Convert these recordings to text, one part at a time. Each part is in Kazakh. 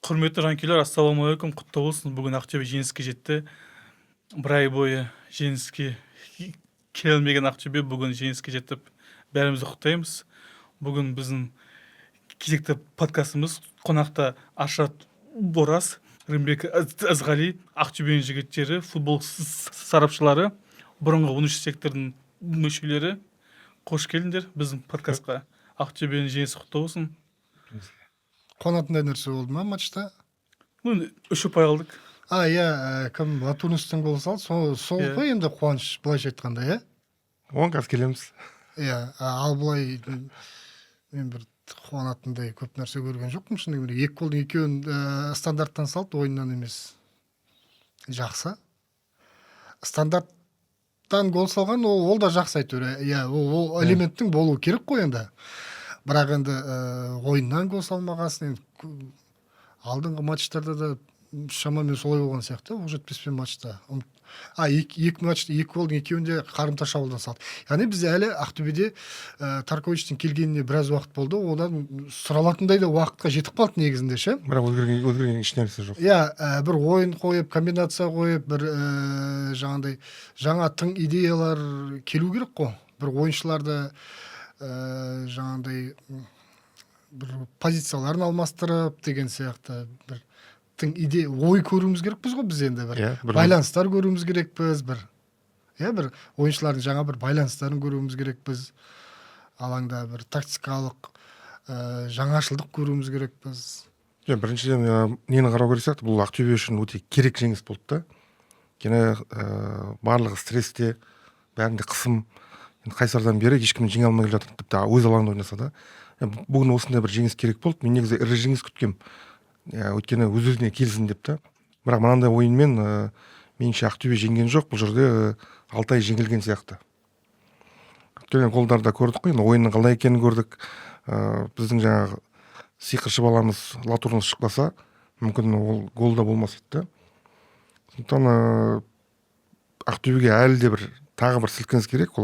Құрметті жанкүйерлер, ассалаумағалейкум, құтты болсын. Бүгін Ақтөбе жеңіске жетті. Бір ай бойы жеңіске келмеген Ақтөбе бүгін жеңіске жетіп, бәрімізді құттықтаймыз. Бүгін біздің кезекті подкастымыз қонақта Ашат Борас, Рымбек Ізғали, Ақтөбенің жігіттері, футбол сарапшылары, бұрынғы 13 сектордың мүшелері. Қош келдіңдер біздің подкастқа. Ақтөбенің жеңісі құтты болсын. Қуанатындай нәрсе болды ма матчта? Үш ұпай алдық. Иә, кім Латунистің гол салды, сол ғой енді қуаныш, былайша айтқанда, иә? Оған қазір келеміз. Иә, ал былай мен бір қуанатындай көп нәрсе көрген жоқпын шынымен. Екі голдың екеуін стандарттан салды, ойыннан емес. Жақсы. Стандарттан гол салған, ол да жақсы әйтеуір. Иә, ол элементтің болуы керек қой енді. Бірақ енді ойыннан гол салмағасын, алдыңғы матчтарда да шамамен солай болған сияқты, ол жетпеспен матчта. Екі матчта, екі голдың екеуінде қарымта шабуылдан салды. Яғни біз әлі Ақтөбеде Тарковичтің келгеніне біраз уақыт болды, одан сұралатындай да уақытқа жетіп қалды негізінде ше. Бірақ өзгерген еш нәрсе жоқ. Иә, бір ойын қойып, комбинация қойып, бір жаңа тың идеялар келу керек қой. Бір ойыншыларды жаңағындай бір позицияларын алмастырып деген сияқты бір тың идея, ой көруіміз керекпіз ғой біз енді бір байланыстар көруіміз керекпіз, бір ойыншылардың жаңа бір байланыстарын көруіміз керекпіз, алаңда бір тактикалық жаңашылдық көруіміз керекпіз. Біріншіден нені қарау керек сияқты, бұл Ақтөбе үшін өте керек жеңіс болды да. Өйткені барлығы стрессте, бәрінде қысым. Қайсардан бері ешкім жеңе алмай келе жатыр, тіпті өз алаңында ойнаса да. Бүгін осындай бір жеңіс керек болды. Мен негізі ірі жеңіс күткем. Өйткені өз-өзіне келсін деп та. Бірақ мынандай ойынмен меніңше Ақтөбе жеңген жоқ, бұл жерде Алтай жеңілген сияқты. Көптеген голдарды көрдік қой, ойынның қалай екенін көрдік. Біздің жаңағы сиқыршы баламыз Латурнос шықпаса, мүмкін ол голда болмас еді. Сондықтан Ақтөбеге әлі де бір тағы бір сілкініс керек.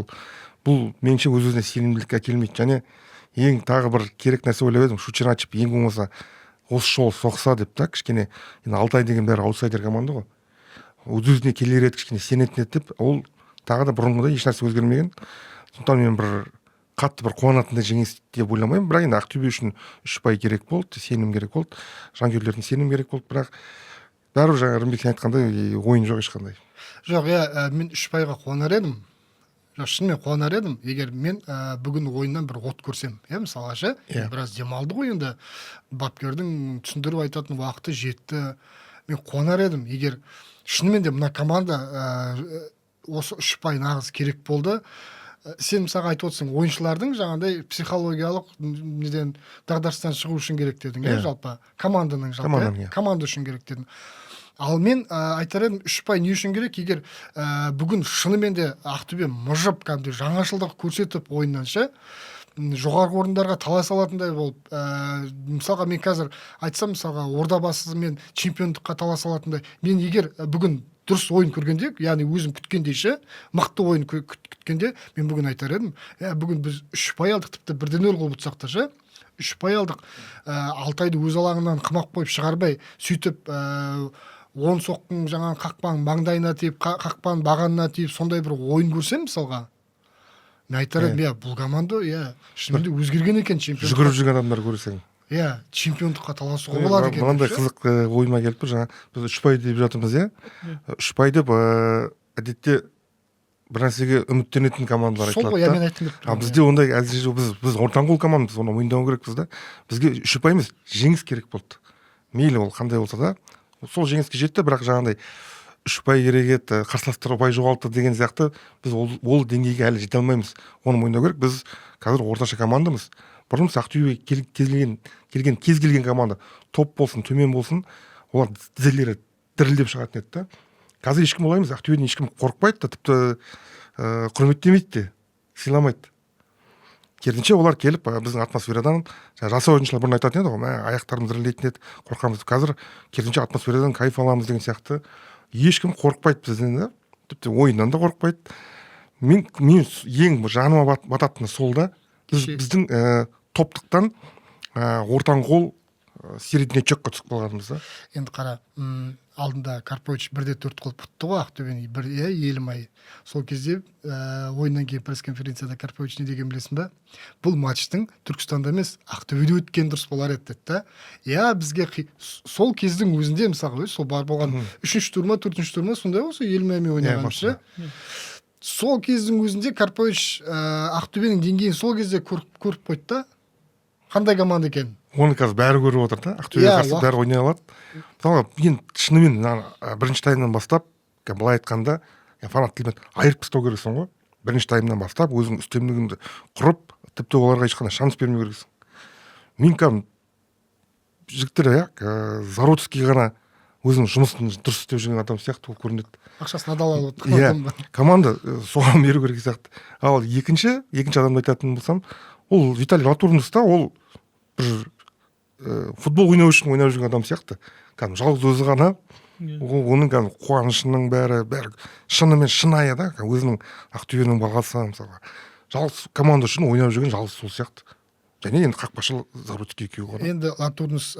Бұл меніңше өз-өзіне сенімділік әкелмейді. Және ең тағы бір керек нәрсе ойлап едім, шучер ашып ең болмаса осы жол соқса деп та, кішкене Алтай деген бәрі аутсайдер команда ғой. Өз-өзіне келер еді, кішкене сенетін еді деп, ол тағы да бұрынғыдай еш нәрсе өзгермеген. Сондықтан мен бір қатты бір қуанатындай жеңіс деп ойламаймын. Бірақ енді Ақтөбе үшін 3 ұпай керек болды, сенім керек болды, жанкүйерлердің сенім керек болды. Бірақ бәрібір жаңа Рымбек сен айтқандай ойын жоқ ешқандай. Жоқ, мен 3 ұпайға қуанар едім. Шынымен қуанар едім, егер мен бүгін ойыннан бір от көрсем, мысалға ше, біраз демалды ғой енді, бапкердің түсіндіріп айтатын уақыты жетті. Мен қуанар едім, егер шынымен де мына команда осы 3 ұпай нағыз керек болды. Сен мысалға айтып отырсың, ойыншылардың жаңағыдай психологиялық неден дағдарыстан шығу үшін керек дедің, жалпы команданың команда үшін керек дедің. Ал мен айтар едім, 3 ұпай не үшін керек? Егер бүгін шынымен де Ақтөбе мыжып, жаңашылдық көрсетіп ойыннан ше, жоғарғы орындарға таласа алатындай болып, мысалға мен қазір айтсам, мысалға Ордабасымен чемпиондыққа таласа алатындай, мен егер бүгін дұрыс ойын көргенде, яғни өзім күткендей ше, мықты ойын күткенде, мен бүгін айтар едім, бүгін біз 3 ұпай алдық, тіпті 1-0 қылып ұтсақ та ше, 3 ұпай алдық, Алтайды өз алаңынан қымақ қойып шығарбай, сөйтіп 10 соққың жаңағы қақпаның маңдайына тиіп, қақпаның бағанына тиіп, сондай бір ойын көрсем мысалға, мен айтар едім, бұл команда шынымен өзгерген екен чемпион. Жүгіріп жүрген адамдар көрсең. Чемпиондыққа таласуға болады екен. Мынандай қызық ойыма келіп тұр, жаңа біз 3 ұпай деп жатырмыз, 3 ұпай деп әдетте бір нәрсеге үміттенетін командалар айтылады. Сол ғой, мен айттым деп тұрмын. Бізде ондай әзірше біз ортаңқол командамыз, оны мойындау керекпіз да. Бізге 3 ұпай емес, жеңіс керек болды. Мейлі ол қандай болса да, сол жеңіске жетті, бірақ жаңағындай 3 ұпай керек еді, қарсыластар ұпай жоғалтты деген сияқты, біз ол деңгейге әлі жете алмаймыз. Оны мойындау керек. Біз қазір орташа командамыз. Бұрын Ақтөбеге келген кез келген команда, топ болсын, төмен болсын, олар тізелері дірілдеп шығатын еді. Қазір ешкім олай емес, Ақтөбеден ешкім қорықпайды да, тіпті құрметтемейді де, сыйламайды. Керісінше олар келіп біздің атмосферадан, жас ойыншылар бұрын айтатын еді ғой, аяқтарымыз дірілдейтін еді, қорқамыз. Қазір керісінше атмосферадан кайф аламыз деген сияқты. Ешкім қорықпайды бізден да, тіпті ойыннан да қорықпайды. Мен ең жаныма бататыны сол да, біздің топтықтан ортаңқол середнячокқа түсіп қалғанбыз да. енді қара, алдында Карпович 1-4 қылып ұтты ғой Ақтөбені, елімай. Сол кезде ойыннан кейін пресс-конференцияда Карпович не деген білесің ба? Бұл матчтың Түркістанда емес, Ақтөбеде өткен дұрыс болар еді деді да. Бізге сол кездің өзінде мысалы сол бар болған 3-ші турма, 4-ші турма сондай ғой, сол елімаймен ойнағаншы. Сол кездің өзінде Карпович Ақтөбенің деңгейін сол кезде көріп қойды да. Қандай команда екен? Оны қазір бәрі көріп отыр да. Ақтөбеге қарсы бәрі ойнай алады. Мысалы, мен шынымен бірінші таймнан бастап, былай айтқанда, фанат тілімен айырып тастау керексің ғой. Бірінші таймнан бастап өзің үстемдігіңді құрып, тіпті оларға ешқандай шанс бермеу керексің. Мен жігіттер Зародский ғана өзінің жұмысын дұрыс істеп жүрген адам сияқты ол көрінеді. Ақшасын адал алып отыр. Команда соған беру керек сияқты. Ал екінші адамды айтатын болсам, ол Виталий Латурнус та, ол бір футбол ойнау үшін ойнап жүрген адам сияқты. Жалғыз өзі ғана, оның қуанышының бәрі шынымен шынайы да, өзінің Ақтөбенің баласы мысалға. Жалғыз команда үшін ойнап жүрген жалғыз сол сияқты. Және енді қақпашы Зародский екеуі ғана. Енді Латурнус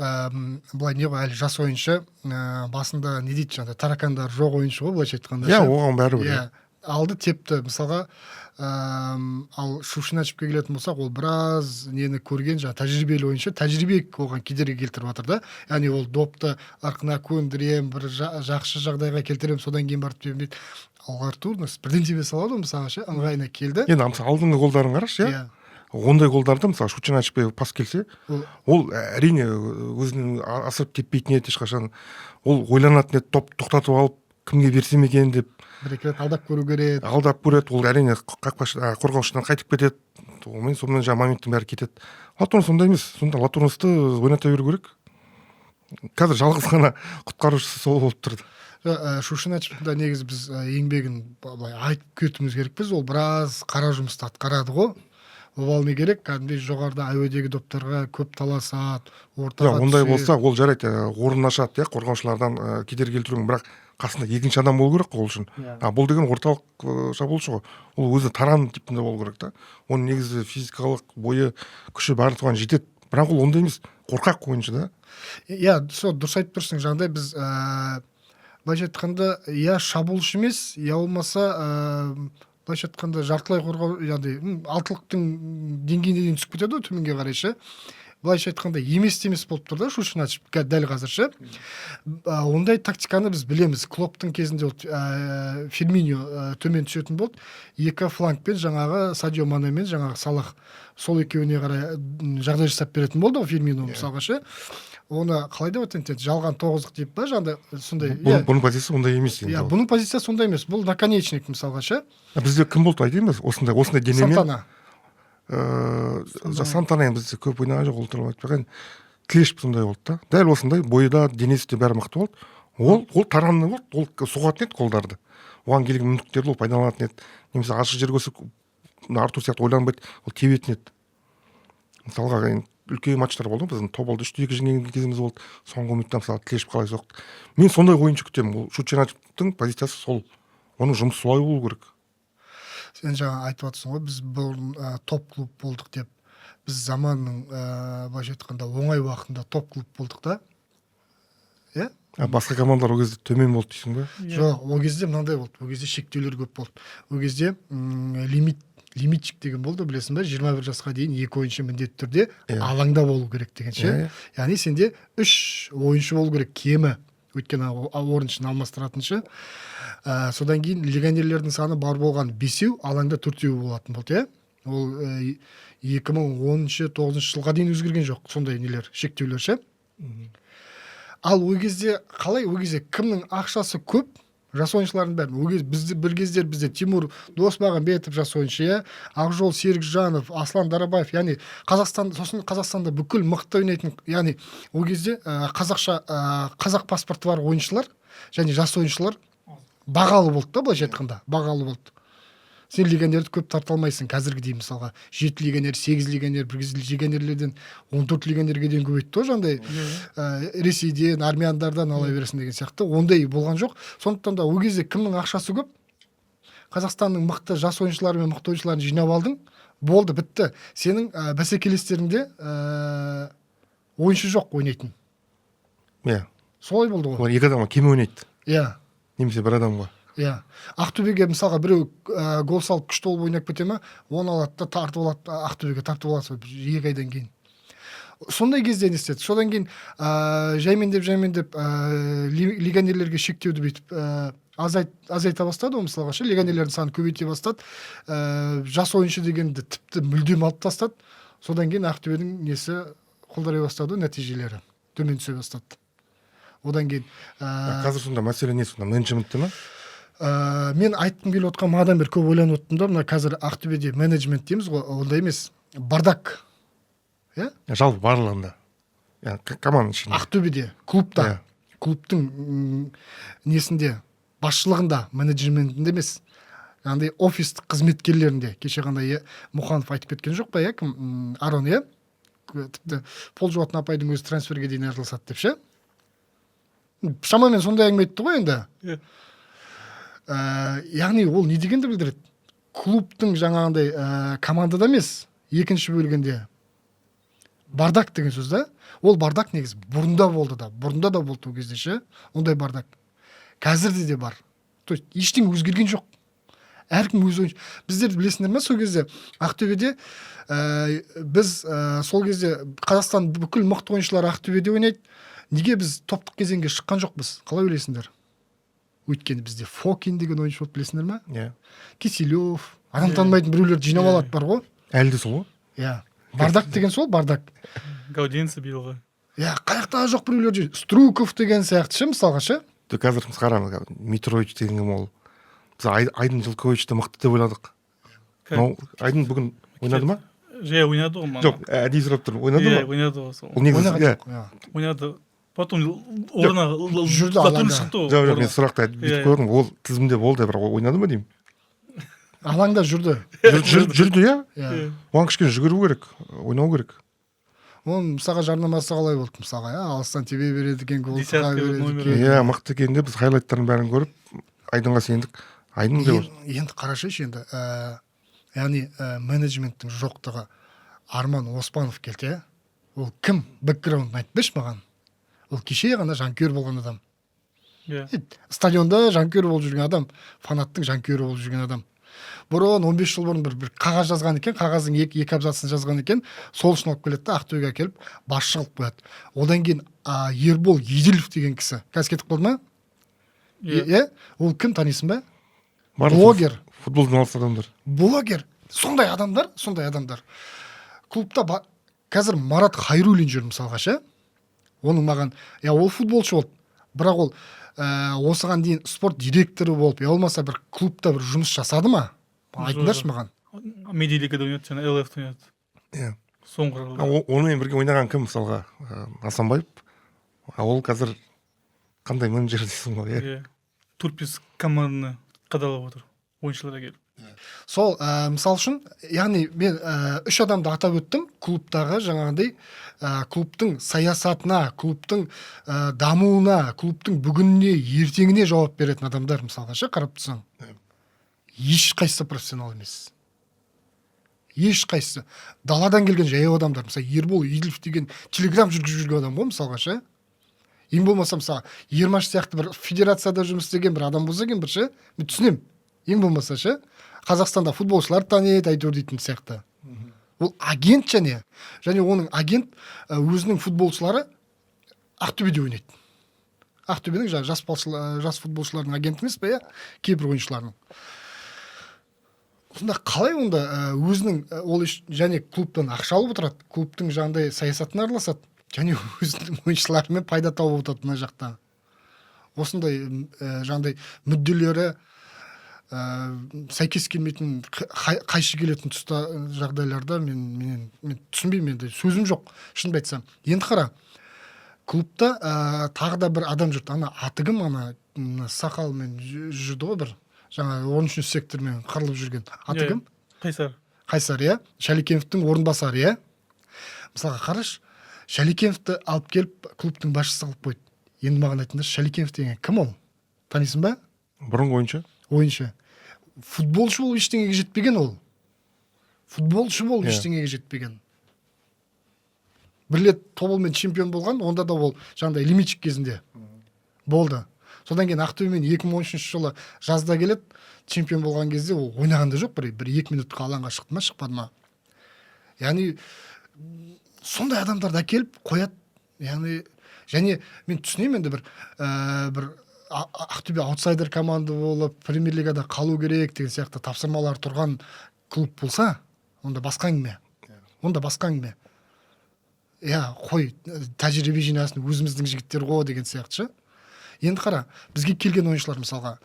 былай не ғой, әлі жас ойыншы, басында не дейді жаңағыдай, таракандар жоқ ойыншы ғой, былайша айтқанда. Оған бәрі бір. Алды тепті, мысалға, ал Шушиначевке келетін болсақ, ол біраз нені көрген, тәжірибелі ойыншы, тәжірибе оған кедергі келтіріп жатыр да. Яғни ол допты арқына көндірем, бір жақсы жағдайға келтірем, содан кейін барып демейді. Алғар Турнус бірден тебе салады, мысалға ыңғайына келді. Енді алдыңғы голдарын қарашы, ондай голдарды, мысалы, Шучиначевке пас келсе, ол әрине өзінің асырып теппейтін еді ешқашан. Ол ойланатын еді, топ тоқтатып алып, кімге берсем екен деп. Бір-екі рет алдап көру керек. Алдап көреді, ол әрине қорғаушыдан қайтып кетеді. Сонымен моменттің бәрі кетеді. Латурнус сондай емес. Сонда Латурнусты ойната беру керек. Қазір жалғыз ғана құтқарушысы сол болып тұрды. Шушиначевта негізі біз еңбегін айтып кетуіміз керекпіз. Ол біраз қара жұмысты атқарады ғой. Обал не керек? Кәдімгідей жоғарыда әуедегі доптарға көп таласады, ортаға түседі. Ондай болса, ол жарайды, орнын ашады, қорғаушылардан кедергі келтірудің, бірақ қасында екінші адам болу керек ол үшін. Бұл деген орталық шабуылшы ғой. Ол өзі таран типінде болу керек та. Оның негізі физикалық бойы, күші бәрі туған жетеді. Бірақ ол ондай емес, қорқақ ойыншы да. Сол дұрыс айтып тұрсың, жаңағыдай біз былайша айтқанда, шабуылшы емес, болмаса былайша айтқанда жартылай қорғау, алтылықтың деңгейіне дейін түсіп кетеді, төменге қарайшы. Былайша айтқанда емес болып тұр да Шушиначев дәл қазірше. Ондай тактиканы біз білеміз. Клоптың кезінде Фирминьо төмен түсетін болды. Екі флангпен жаңағы Садио Манемен жаңағы Салах сол екеуіне қарай жағдай жасап беретін болды ғой Фирмино мысалға ше. Оны қалай деп айтады? Жалған тоғыздық деп па, жаңағыдай сондай. Бұның позициясы ондай емес енді. Бұның позициясы сондай емес. Бұл наконечник мысалға ше. Бізде кім болды айтайын ба? Осындай денемен. Сантана. Сантана бізде көп ойнаған жоқ, ол туралы айтпаған. Клешп сондай болды да. Дәл осындай бойда, денесі де бәрі мықты болды. Ол таранны болды, ол соғатын еді қолдарды. Оған келген мүмкіндіктерді ол пайдаланатын еді. Немесе ашық жерге өсіп Артур сияқты ойланбайды, ол тебетін еді. Мысалға үлкен матчтар болды, біздің Тоболда 3-2 жеңген кезіміз болды. Соңғы минутта мысалы Клешп қалай соқты. Мен сондай ойыншы күтемін. Ол Шучиначевтың позициясы сол. Оның жұмысы солай болу керек. Сен жаңа айтып жатсың ғой, біз бұрын топ клуб болдық деп. Біз заманның былайша айтқанда оңай уақытында топ клуб болдық да. Басқа командалар ол кезде төмен болды дейсің бе? Жоқ, ол кезде мынандай болды. Ол кезде шектеулер көп болды. Ол кезде лимитчик деген болды, білесің бе? 21 жасқа дейін 2 ойыншы міндетті түрде алаңда болу керек деген ше. Яғни сенде 3 ойыншы болу керек кемі. Өйткені орыншыны алмастыратыншы. Содан кейін легионерлердің саны бар болған 5-еу, алаңда 4-еу болатын болды, Ол 2010-9 жылға дейін өзгерген жоқ, сондай нелер, шектеулер ше. Ал ол кезде қалай? Ол кезде кімнің ақшасы көп? Жас ойыншылардың бәрін. Бір кездер бізде Тимур Досмағамбетов жас ойыншы, Ақжол Серікжанов, Аслан Дарабаев, яғни Қазақстанда бүкіл мықты ойнайтын, яғни ол кезде қазақ паспорты бар ойыншылар және жас ойыншылар бағалы болды да, былайша айтқанда, бағалы болды. Сен легионерді көп тарта алмайсың қазіргідей, мысалға 7 легионер, 8 легионер, бір кезде легионерлерден 14 легионерге дейін көбейтті ғой, жаңағыдай Ресейден, армяндардан ала бересің деген сияқты. Ондай болған жоқ. Сондықтан да ол кезде кімнің ақшасы көп? Қазақстанның мықты жас ойыншылары мен мықты ойыншыларын жинап алдың, болды, бітті. Сенің бәсекелестеріңде ойыншы жоқ ойнайтын. Иә. Солай болды ғой. Олар екі адамға кем ойнайды. Иә. Немесе бір адамға. Иә. Ақтөбеге мысалға біреу гол салып күшті болып ойнап кете ма, оны алады да тартып алады, Ақтөбеге тартып алады 2 айдан кейін. Сондай кезде не істеді. Содан кейін жаймендеп легионерлерге шектеуді бүйтіп азайта бастады ғой, мысалға ше, легионерлердің санын көбейте бастады. Жас ойыншы дегенді тіпті мүлдем алып тастады. Содан кейін Ақтөбенің несі құлдырай бастады, нәтижелері төмен түсе бастады. Одан кейін қазір сонда мәселе не сонда, менеджментте ме? Мен айтқым келіп отқан, мадан бері көп ойланып отырмын да, мына қазір Ақтөбеде менеджмент дейміз ғой, ондай емес, бардак. Иә? Жалпы барлығында. Команданың ішінде. Ақтөбеде, клубта, клубтың несінде, басшылығында, менеджментінде емес, андай офистік қызметкерлерінде. Кеше қандай Мұханов айтып кеткен жоқ па, кім? Арон, иә? Тіпті Пол жуатын апайдың өзі трансферге дейін араласады деп ше? Шамамен сондай әңгіме айтты ғой енді. Яғни ол не дегенді білдіреді? Клубтың жаңағындай командада емес, екінші бөлгенде бардак деген сөз да. Ол бардак негізі бұрында болды да. Бұрында да болды ол кезде ше. Ондай бардак. Қазірде де бар. То есть ештеңе өзгерген жоқ. Әркім өз ойыншы. Біздер білесіңдер ме, сол кезде Ақтөбеде біз сол кезде Қазақстан бүкіл мықты ойыншылар Ақтөбеде ойнайды. Неге біз топтық кезеңге шыққан жоқпыз? Қалай ойлайсыңдар? Өйткені бізде Фокин деген ойыншы болды, білесіңдер ме? Иә. Киселев, адам танымайтын біреулерді жинап алады бар ғой. Әлі де сол ғой? Иә. Бардак деген сол, бардак. Гауденцы биылғы. Иә, қаяқтағы жоқ біреулер. Струков деген сияқты ше, мысалға ше. Қазір қараңыз, Митрович деген кім ол? Біз Айдын Жылковичті мықты деп ойладық. Айдын бүгін ойнады ма? Жай ойнады ғой. Жоқ, әдейі сұрап тұрмын. Ойнады ма? Ойнады ғой. Ол негізі ойнады. Потом орнына жүрді алаңда. Жоқ, мен сұрақты бүйтіп қойдым. Ол тізімде болды, бірақ ойнады ма деймін? Алаңда жүрді. Жүрді, иә? Оған кішкене жүгіру керек, ойнау керек. Оның мысалға жарнамасы қалай болды, мысалға, алыстан тебе береді екен, гол тыға береді екен. Иә, мықты екенде біз хайлайттарын бәрін көріп, Айдынға сендік. Айдын деп. Енді қарашайшы енді, яғни менеджменттің жоқтығы. Арман Оспанов келді, ол кім? Бэкграундын айтпайшы маған. Ол кеше ғана жанкүйер болған адам. Стадионда жанкүйер болып жүрген адам, фанаттың жанкүйері болып жүрген адам. Бұрын 15 жыл бұрын бір қағаз жазған екен, қағаздың екі абзацын жазған екен, сол үшін алып келеді да Ақтөбеге келіп басшы қылып қояды. Одан кейін Ербол Еділов деген кісі. Қазір кетіп қалды ма? Иә? Ол кім, танисың ба? Блогер. Футболдан алыс адамдар. Блогер. Сондай адамдар. Клубта қазір Марат Хайруллин жүр мысалға ше. Оның маған, ол футболшы болды, бірақ ол осыған дейін спорт директоры болып, болмаса бір клубта бір жұмыс жасады ма? Айтыңдаршы маған. Медилигада ойнады, және ЛФ-та ойнады. Иә. Соңғы. Онымен бірге ойнаған кім мысалға? Асанбаев. Ол қазір қандай менеджер дейсің ғой, иә? Турпис команданы қадалап отыр, ойыншыларға келіп. Сол, мысал үшін, яғни мен 3 адамды атап өттім, клубтағы жаңағындай клубтың саясатына, клубтың дамуына, клубтың бүгініне, ертеңіне жауап беретін адамдар, мысалға ше, қарап тұрсаң. Ешқайсысы профессионал емес. Ешқайсысы. Даладан келген жаяу адамдар, мысалы Ербол Еділов деген телеграм жүргізіп жүрген адам ғой, мысалға ше. Ең болмаса, мысалы, Ермаш сияқты бір федерацияда жұмыс істеген бір адам болса екен бір ше, мен түсінем. Ең болмаса ше, Қазақстанда футболшылар таниды, әйтеуір дейтін сияқты. Ол агент және оның агент өзінің футболшылары Ақтөбеде ойнайды. Ақтөбенің жас футболшылардың агенті емес пе, кейбір ойыншыларының. Сонда қалай онда өзінің ол және клубтан ақша алып отырады, клубтың жаңағындай саясатына араласады, және өзінің ойыншыларымен пайда тауып отырады мына жақта. Осындай жаңағындай мүдделері сәйкес келмейтін, қайшы келетін тұста жағдайларда мен түсінбеймін, енді сөзім жоқ, шынымды айтсам. Енді қара, клубта тағы да бір адам жүрді, аты кім, сақалмен жүрді ғой бір, жаңа 13-ші сектормен қырылып жүрген. Аты кім? Қайсар, иә? Шәлекеновтің орынбасары, иә? Мысалға қараш, Шәлекеновті алып келіп клубтың басшысы қылып қойды. Енді маған айтыңдар, Шәлекенов деген кім ол? Танисың ба? Бұрынғы ойыншы. Футболшы болып ештеңеге жетпеген ол. Футболшы болып ештеңеге жетпеген. бір рет тобылмен чемпион болған, онда да ол жаңағыдай лимитчик кезінде болды. Содан кейін Ақтөбемен 2013 жылы жазда келеді, чемпион болған кезде ол ойнағанда жоқ, бір 2 минутқа алаңға шықты ма, шықпады ма. Яғни сондай адамдарды әкеліп қояды. Яғни және мен түсінемін енді бір Ақтөбе аутсайдер команда болып, премьер-лигада қалу керек деген сияқты тапсырмалар тұрған клуб болса, онда басқа әңгіме. Қой, тәжірибе жинасын, өзіміздің жігіттер ғой деген сияқты ше. Енді қара, бізге келген ойыншылар мысалға,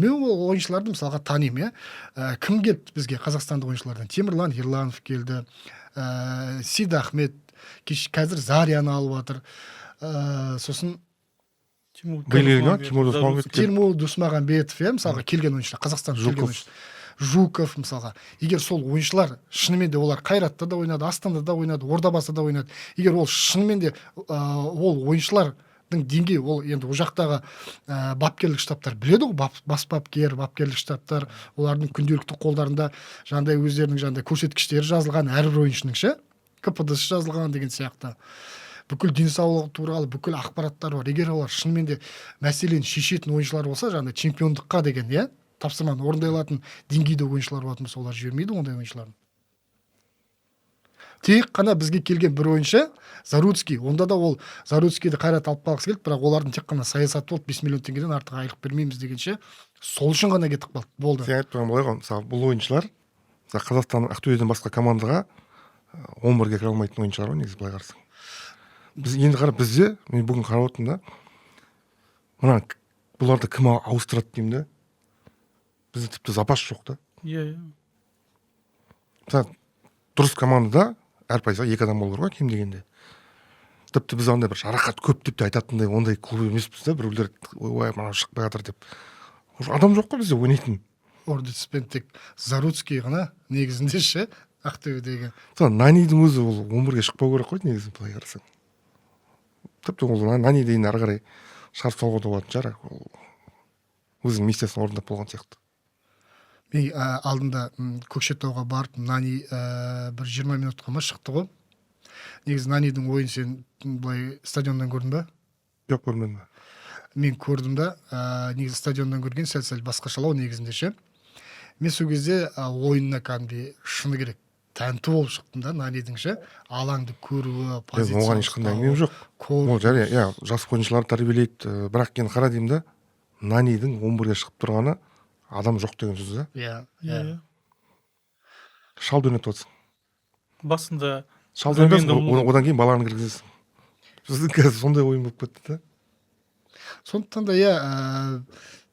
мен ол ойыншыларды мысалға танимын, кім келді бізге қазақстандық ойыншылардан? Темірлан Ерланов келді, Сид Ахмет, қазір Зарияны алып жатыр, сосын Тимур Дусмағанбетов, мысалға келген ойыншылар, Қазақстан келген ойыншылар. Жуков мысалға. Егер сол ойыншылар шынымен де олар Қайратта да ойнады, Астанада да ойнады, Ордабасыда да ойнады. Егер ол шынымен де ол ойыншылардың деңгейі, ол енді ол жақтағы бапкерлік штабтар біледі ғой, бас бапкер, бапкерлік штабтар, олардың күнделікті қолдарында жаңағыдай өздерінің жаңағыдай көрсеткіштері жазылған, әрбір ойыншының ше, КПД-сы жазылған деген сияқты. Бүкіл денсаулығы туралы бүкіл ақпараттар бар. Егер олар шынымен де мәселені шешетін ойыншылар болса, жаңағыдай чемпиондыққа деген, тапсырманы орындай алатын деңгейде ойыншылар болатын болса, олар жібермейді ондай ойыншыларын. Тек қана бізге келген бір ойыншы Заруцкий. Онда да ол Заруцкийді Қайрат алып қалғысы келді, бірақ олардың тек қана саясаты болды, 5 миллион теңгеден артық айлық бермейміз дегенше, сол үшін ғана кетіп қалды. Болды. Сен айтып тұрған былай ғой, мысалы бұл ойыншылар Қазақстан Ақтөбеден басқа командаға 11-ге кіре алмайтын ойыншылар ғой, негізі былай қарасаң. Біз енді қарап, бізде мен бүгін қарап отырмын да, мына бұларды кім ауыстырады деймін да. Бізде тіпті запас жоқ та. Мысалы, дұрыс командада әр пайызға 2 адам болу керек, кем дегенде. Тіпті біз андай бір жарақат көп деп те айтатындай ондай клуб емеспіз да, біреулер ой, мана шықпай жатыр деп. Адам жоқ қой бізде ойнайтын. Ордеспен тек Заруцкий ғана негізінде ше, Ақтөбедегі. Нанидің өзі ол 11-ге шықпау керек қой негізі былай қарасаң. Тіпті ол Нани дейін ары қарай шығарып салуға да болатын шығар. Өзінің миссиясын орындап болған сияқты. Мен алдында Көкшетауға барып, Нани бір 20 минутқа ма шықты ғой. Негізі Нанидің ойын сен былай стадиондан көрдің ба? Жоқ, көрмедім. Мен көрдім да, негізі стадиондан көрген сәл-сәл басқашалау негізінде ше. Мен сол кезде ойынына кәдімгідей шыны керек тәнті болып шықтым да, Нанидің ше. Алаңды көруі, позиция. Оған ешқандай әңгімем жоқ. Ол жария, жас ойыншыларды тәрбиелейді, бірақ енді қара деймін да, Нанидің 11-ге шығып тұрғаны адам жоқ деген сөз да. Шалды ойнатып отырсың. Басында шалды ойнатасың, одан кейін баланы кіргізесің. Біздің қазір сондай ойын болып кетті да. Сондықтан да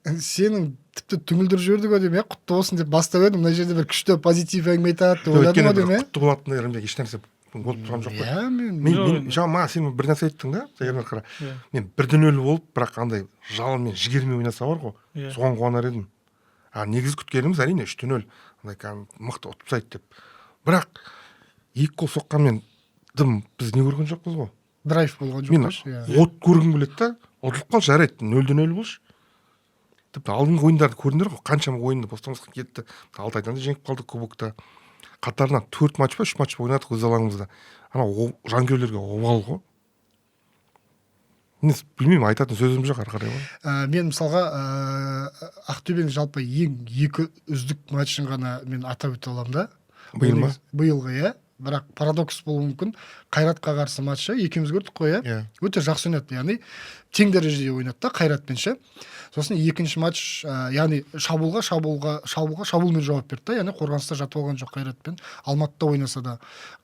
сенің тіпті түңілдіріп жіберді ғой деймін, құтты болсын деп бастап едім, мына жерде бір күшті позитив әңгіме айтады деп ойладым ғой деймін. Құтты болатындай ешнәрсе болып тұрған жоқ қой. Жаңа сен бір нәрсе айттың да, қара. Мен 1-0 болып, бірақ андай жалынмен жігермен ойнаса бар ғой, соған қуанар едім. Негізі күткеніміз әрине 3-0, андай мықты ұтып тастайды деп. Бірақ 2 гол соққанмен біз не көрген жоқпыз ғой. Драйв болған жоқ қойшы. Мен от көргім келеді да, ұтылып қалшы, жарайды, 0-0 болшы. Тіпті алдыңғы ойындарды көрдіңдер ғой, қаншама ойынды бостандыққа кетті. Алтайдан да жеңіп қалдық кубокта. Қатарынан 4 матч па 3 матч па ойнадық өз алаңымызда. Анау жанкүйерлерге обал ғой. Білмеймін, айтатын сөзім жоқ ары қарай ғой. Мен мысалға Ақтөбенің жалпы ең 2 үздік матчын ғана мен атап өте аламын да. Биыл ма? Биылғы, бірақ парадокс болуы мүмкін. Қайратқа қарсы матчы екеуміз көрдік қой, өте жақсы ойнады, яғни тең дәрежеде ойнады да Қайратпен ше. Сосын екінші матч, яғни шабуылмен жауап берді да, яғни қорғаныста жатып алған жоқ Қайратпен. Алматыда ойнаса да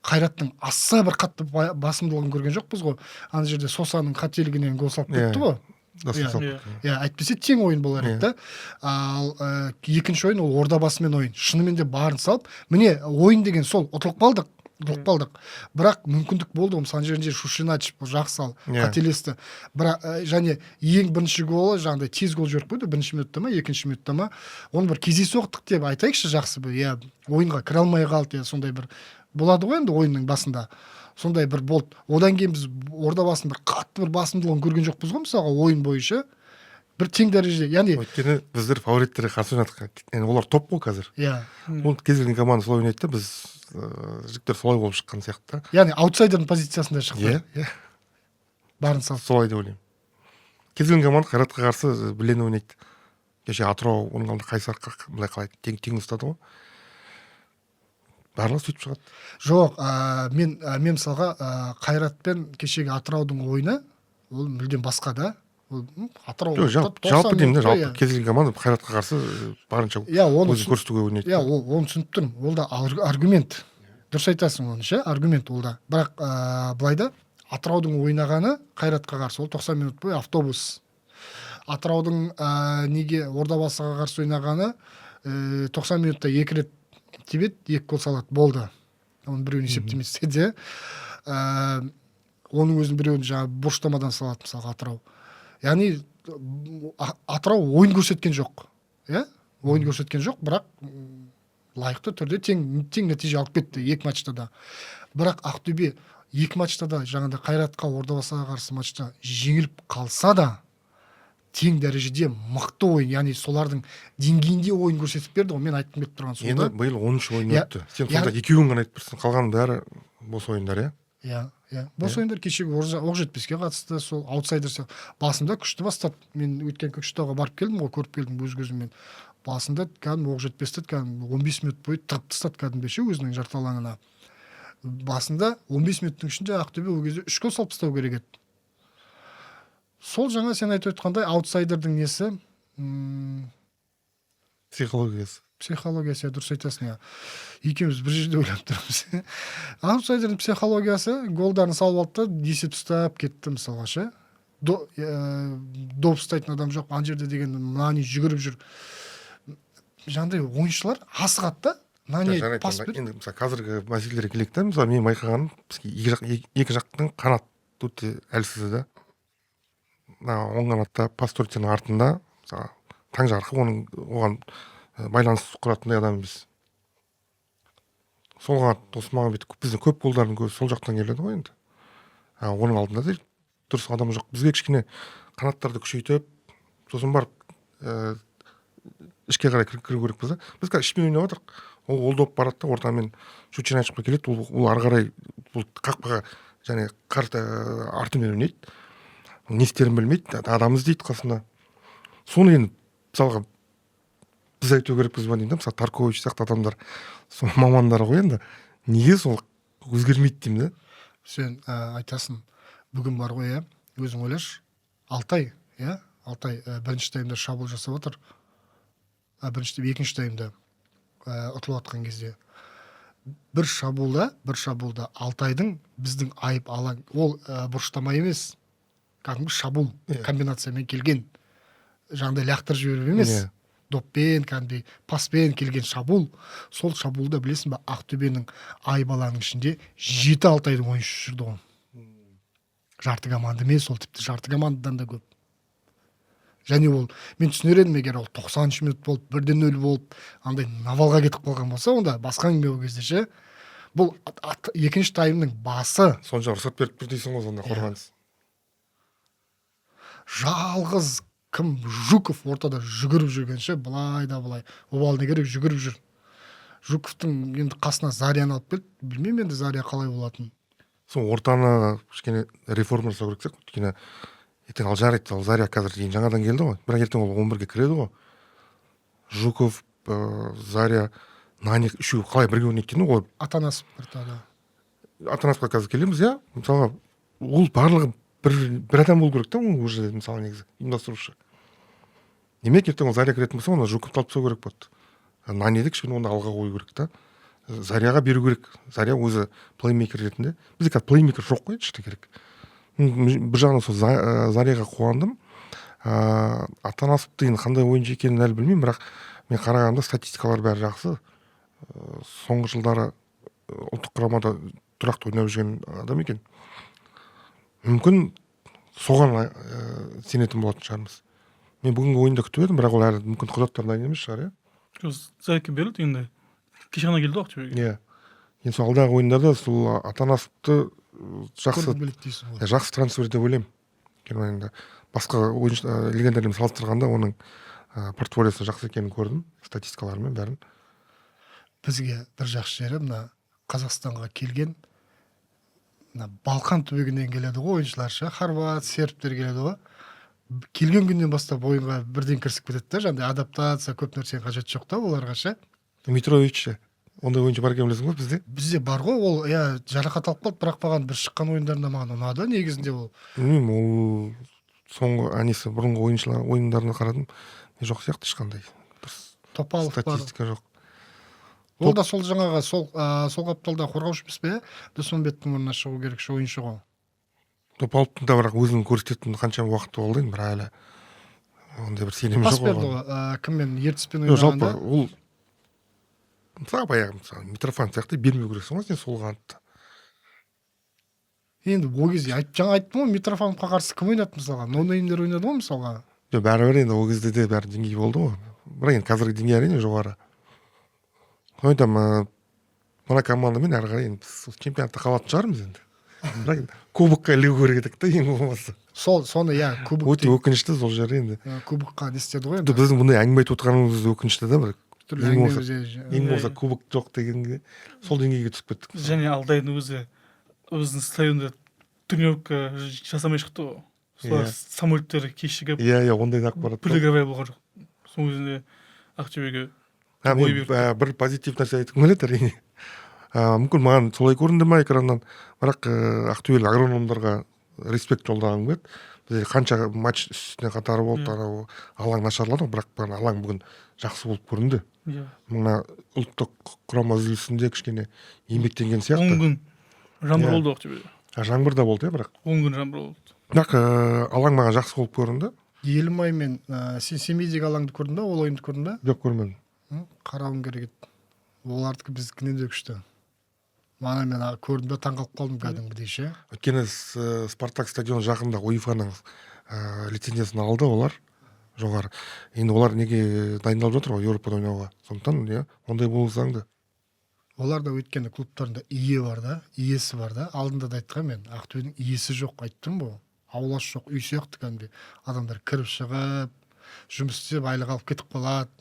Қайраттың аса бір қатты басымдылығын көрген жоқпыз ғой. Ана жерде Сосаның қателігінен гол салып кетті ғой. Әйтпесе тең ойын болар еді да. Ал екінші ойын ол Ордабасымен ойын. Шынымен де барын салып, міне ойын деген сол, ұтылып қалдық. Бірақ мүмкіндік болды ғой, мысалы жерінде Шушинач жақсы ал, қателесті. Бірақ және ең бірінші голы жаңағыдай тез гол жіберіп қойды, бірінші минутта ма, екінші минутта ма. Оны бір кездейсоқтық деп айтайықшы, жақсы бір, ойынға кіре алмай қалды, сондай бір болады ғой енді ойынның басында. Сондай бір болды. Одан кейін біз Ордабасының бір қатты бір басымдылығын көрген жоқпыз ғой, мысалға ойын бойынша. Бір тең дәрежеде, яғни өйткені біздер фавориттерге қарсы ойнадық. Олар топ қой қазір. Ол кез келген команда солай ойнайды да, біз жігіттер солай болып шыққан сияқты да. яғни аутсайдердің позициясында шықты. Иә, Барын салып. солай деп ойлаймын. Кез келген команда Қайратқа қарсы білен ойнайды. Кеше Атырау оның алдында Қайсарға былай қалай тең ұстады ғой. Барлығы сөйтіп шығады. Жоқ, мен мысалға Қайратпен кешегі Атыраудың ойыны ол мүлдем басқа да. Ол Атырау Жалпы деймін да, жалпы кез келген команда Қайратқа қарсы барынша өзін көрсетуге ойнайды. Иә, оны түсініп тұрмын. Ол да аргумент. Дұрыс айтасың оны, ше, аргумент ол да. Бірақ былайда Атыраудың ойнағаны Қайратқа қарсы ол 90 минут бойы автобус. Атыраудың неге Ордабасыға қарсы ойнағаны 90 минутта 2 рет тебет, 2 гол салады, болды. Оның біреуін есептемесе де, оның өзін біреуін жаңа бұрыштамадан салады мысалға Атырау. Яғни Атырау ойын көрсеткен жоқ. Иә? Ойын көрсеткен жоқ, бірақ лайықты түрде тең нәтиже алып кетті 2 матчта да. Бірақ Ақтөбе 2 матчта да жаңағыдай Қайратқа Ордабасыға қарсы матчта жеңіліп қалса да тең дәрежеде мықты ойын, яғни солардың деңгейінде ойын көрсетіп берді ғой. Мен айтқым келіп тұрған сол. Енді биыл 13 ойын өтті. Сен сонда 2-ін ғана айтып тұрсың, қалғаны бәрі бос ойындар, иә? Иә. Бос ойындар кешегі Оқжетпеске қатысты, сол аутсайдер басында күшті бастап, мен өткен Көкшетауға барып келдім ғой, көріп келдім өз көзіммен. Басында кәдімгі Оқжетпесті 15 минут бойы тығып тастады кәдімгі өзінің жарты алаңына. Басында 15 минуттың ішінде Ақтөбе ол кезде 3 гол салып тастау керек еді. Сол жаңа сен айтып отқандай аутсайдердің несі, психологиясы, дұрыс айтасың, иә. Екеуміз бір жерде ойлап тұрмыз. Аутсайдердің психологиясы голдарын салып алды да есеп ұстап кетті мысалға, ше. Доп ұстайтын адам жоқ, ана жерде деген мынаны жүгіріп жүр. Жаңағыдай ойыншылар асығады да. Енді мысалы қазіргі мәселелерге келейік та, мысалы мен байқағаным екі жақтың қанат өте әлсіз да. Оң қанатта Пасторицаның артында таң жарқы оған байланыс құратындай адам емес. Сол қанат Досмағамбет біздің көп голдардың көбі сол жақтан келеді ғой енді. Оның алдында да дұрыс адам жоқ. Бізге кішкене қанаттарды күшейтіп, сосын барып ішке қарай кіру керекпіз да. Біз қазір ішпен ойнап жатырық. Ол доп барады да ортамен Шучин ашып келеді. Ол ары қарай қақпаға және артымен ойнайды. Не істерін білмейді, адам іздейді қасында. Соны енді мысалға біз айту керекпіз ба деймін да, мысалы Таркович сияқты адамдар, сол мамандар ғой енді. Неге сол өзгермейді деймін да? Сен айтасың, бүгін бар ғой, иә, өзің ойлашы, Алтай, иә, Алтай бірінші таймда шабуыл жасап отыр. Екінші таймда ұтылып атқан кезде. Бір шабуылда Алтайдың біздің айып алаң, ол бұрыштама емес, кәдімгі шабуыл комбинациямен келген, жаңағыдай лақтырып жіберіп емес, доппен, кәдімгі паспен келген шабуыл. Сол шабуылда білесің ба, Ақтөбенің айып алаңның ішінде 7 Алтайдың ойыншысы жүрді ғой. Жарты команда емес, ол тіпті жарты командадан да көп. Және ол, мен түсінер едім, егер ол 90 минут болып, 1-0 болып, андай навалға кетіп қалған болса, онда басқа әңгіме ол кезде ше. Бұл екінші таймның басы. Сонша рұқсат беріп тұр дейсің ғой сонда қорғаныс. Жалғыз кім Жуков ортада жүгіріп жүргенше, былай да былай. Обал не керек, жүгіріп жүр. Жуковтың енді қасына Зарияны алып келді. Білмеймін енді Зария қалай болатын. Сол ортаны кішкене реформа жасау керек сияқты. Өйткені ертең ал жарайды, ал Зария қазір кейін жаңадан келді ғой. Бірақ ертең ол 11-ге кіреді ғой. Жуков, Зария, Наник үшеуі қалай бірге ойнайтыны ғой. Атанасов ортада. Атанасовқа қазір келеміз, иә. Мысалға, ол барлығы бір адам болу керек та, ол уже мысалы негізі ұйымдастырушы. Демек ертең ол Зария кіретін болса, оны Жуковты алып тастау керек болды. Наниді кішкене оны алға қою керек та. Зарияға беру керек. Зария өзі плеймейкер ретінде. Бізде қазір плеймейкер жоқ қой, шықты керек. Бір жағынан сол Зарияға қуандым. Атанасовты енді қандай ойыншы екенін әлі білмеймін, бірақ мен қарағанда статистикалар бәрі жақсы. Соңғы жылдары ұлттық құрамада тұрақты ойнап жүрген адам екен. Мүмкін соған сенетін болатын шығармыз. Мен бүгінгі ойында күтіп едім, бірақ ол әлі мүмкін құжаттар дайын емес шығар, иә? Зарекке берілді енді. Кеше ғана келді Ақтөбеге. Иә. Енді сол алдағы ойындарда сол Атанасовты жақсы трансфер деп ойлаймын. Енді басқа ойыншы легендармен салыстырғанда оның портфолиосы жақсы екенін көрдім, статистикаларымен бәрін. Бізге бір жақсы жері мына Қазақстанға келген мына Балқан түбегінен келеді ғой ойыншылар ше, хорват, сербтер келеді ғой. Келген күннен бастап ойынға бірден кірісіп кетеді да, жаңағыдай адаптация, көп нәрсенің қажеті жоқ та оларға ше. Митрович ше, ондай ойыншы бар екен білесің ғой бізде? Бізде бар ғой, ол жарақат алып қалды, бірақ маған бір шыққан ойындарында маған ұнады негізінде ол. Білмеймін, ол соңғы несі бұрынғы ойыншылар ойындарына қарадым, не жоқ сияқты ешқандай. Топалов бар. Статистика жоқ. Ол да сол жаңағы сол қапталда қорғаушы емес пе? Досманбеттің орнына шығу керек ше, ойыншы ғой. Топаловтың да бірақ өзінің көрсететін қаншама уақыты болды енді, бірақ әлі ондай бір сенім Пас жоқ берді оған. ғой, кіммен, Ертіспен Жоқ, жалпы ойнағанда. ол мысалы баяғы мысалы Митрофан сияқты бермеу керексің ғой сен сол қанатты. Енді ол кезде жаңа айттым ғой, Митрофановқа қарсы кім ойнады мысалға? Ноунеймдер ойнады ғой мысалға. Жоқ, бәрібір енді ол кезде де бәрі деңгей болды ғой. Бірақ енді қазіргі деңгей әрине жоғары. Ойдам мына командамен әрі қарай енді біз чемпионатта қалатын шығармыз енді. Бірақ кубокқа ілігу керек едік та ең болмаса. Соны кубок. Өте өкінішті сол жер енді. Кубокқа не істеді ғой Тіпті енді. біздің бұндай әңгіме айтып отырғанымыз өкінішті да, бір Түрлі ең болмаса әңгіме- ең болмаса кубок жоқ дегенге сол деңгейге түсіп кеттік. Және алдайдың өзінің стадионда тренировка жасамай шықты ғой. Солар самолеттер кешігіп Иә, ондай да ақпарат. пілігавай болған жоқ. Соның өзінде Ақтөбеге Бір позитив нәрсе айтқым келеді әрине. Мүмкін маған солай көрінді ма экраннан, бірақ ақтөбелік агрономдарға респект жолдағым келеді. Бізде қанша матч үстіне қатары болды, анау алаң нашарлады, бірақ алаң бүгін жақсы болып көрінді. Мына ұлттық құрама үзілісінде кішкене еңбектенген 10 сияқты. күн жаңбыр болды Ақтөбеде. Жаңбыр да болды, бірақ 10 күн жаңбыр болды. бірақ алаң маған жақсы болып көрінді. Елімай мен сен Семейдегі алаңды көрдің бе, ол ойынды көрдің бе? Жоқ, көрмедім. Қарауым керек еді. Олардікі біздікінен де күшті. Мана мен көрдім бе, таңқалып қалдым кәдімгідей ше. Өйткені Спартак стадионы жақында УЕФАның лицензиясын алды олар жоғары. Енді олар неге дайындалып жатыр ғой Еуропада ойнауға. Сондықтан ондай болу заңды. Олар да өйткені клубтарында иесі бар да. Алдында да айтқан мен, Ақтөбенің иесі жоқ, айттым ғой. Ауласы жоқ, үй сияқты кәдімгі. Адамдар кіріп шығып, жұмыс істеп, айлық алып кетіп қалады.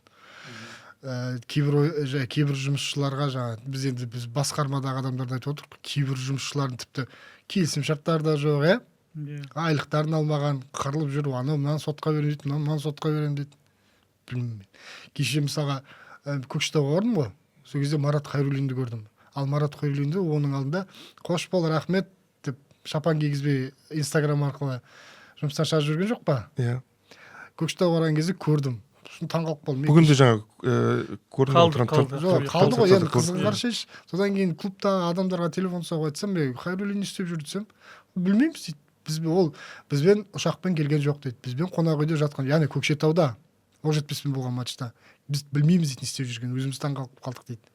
Кейбір жұмысшыларға жаңа біз басқармадағы адамдарды айтып отырмық, кейбір жұмысшылардың тіпті келісім шарттары да жоқ, айлықтарын алмаған, қырылып жүр, анау мынаны сотқа беремін дейді, мынаны сотқа беремін дейді. Білмеймін. Кеше мысалға Көкшетауға бардым ғой, сол кезде Марат Хайруллинді көрдім. Ал Марат Хайруллинді оның алдында қош бол, рахмет деп шапан кигізбей Инстаграм арқылы жұмыстан шығарып жүрген жоқ па? Иә. Көкшетауға барған кезде көрдім. Таңқалып қалдым. Бүгін де жаңа көрініп қалды ғой, енді қызығы қаршаш. Содан кейін клубтағы адамдарға телефон соғып айтсам, Хайруллин не істеп жүр десем, білмейміз дейді. Бізбен ұшақпен келген жоқ дейді. Бізбен қонақ үйде жатқан, яғни Көкшетауда, Оқжетпеспен болған матчта. Біз білмейміз дейді не істеп жүрген, өзіміз таңқалып қалдық дейді.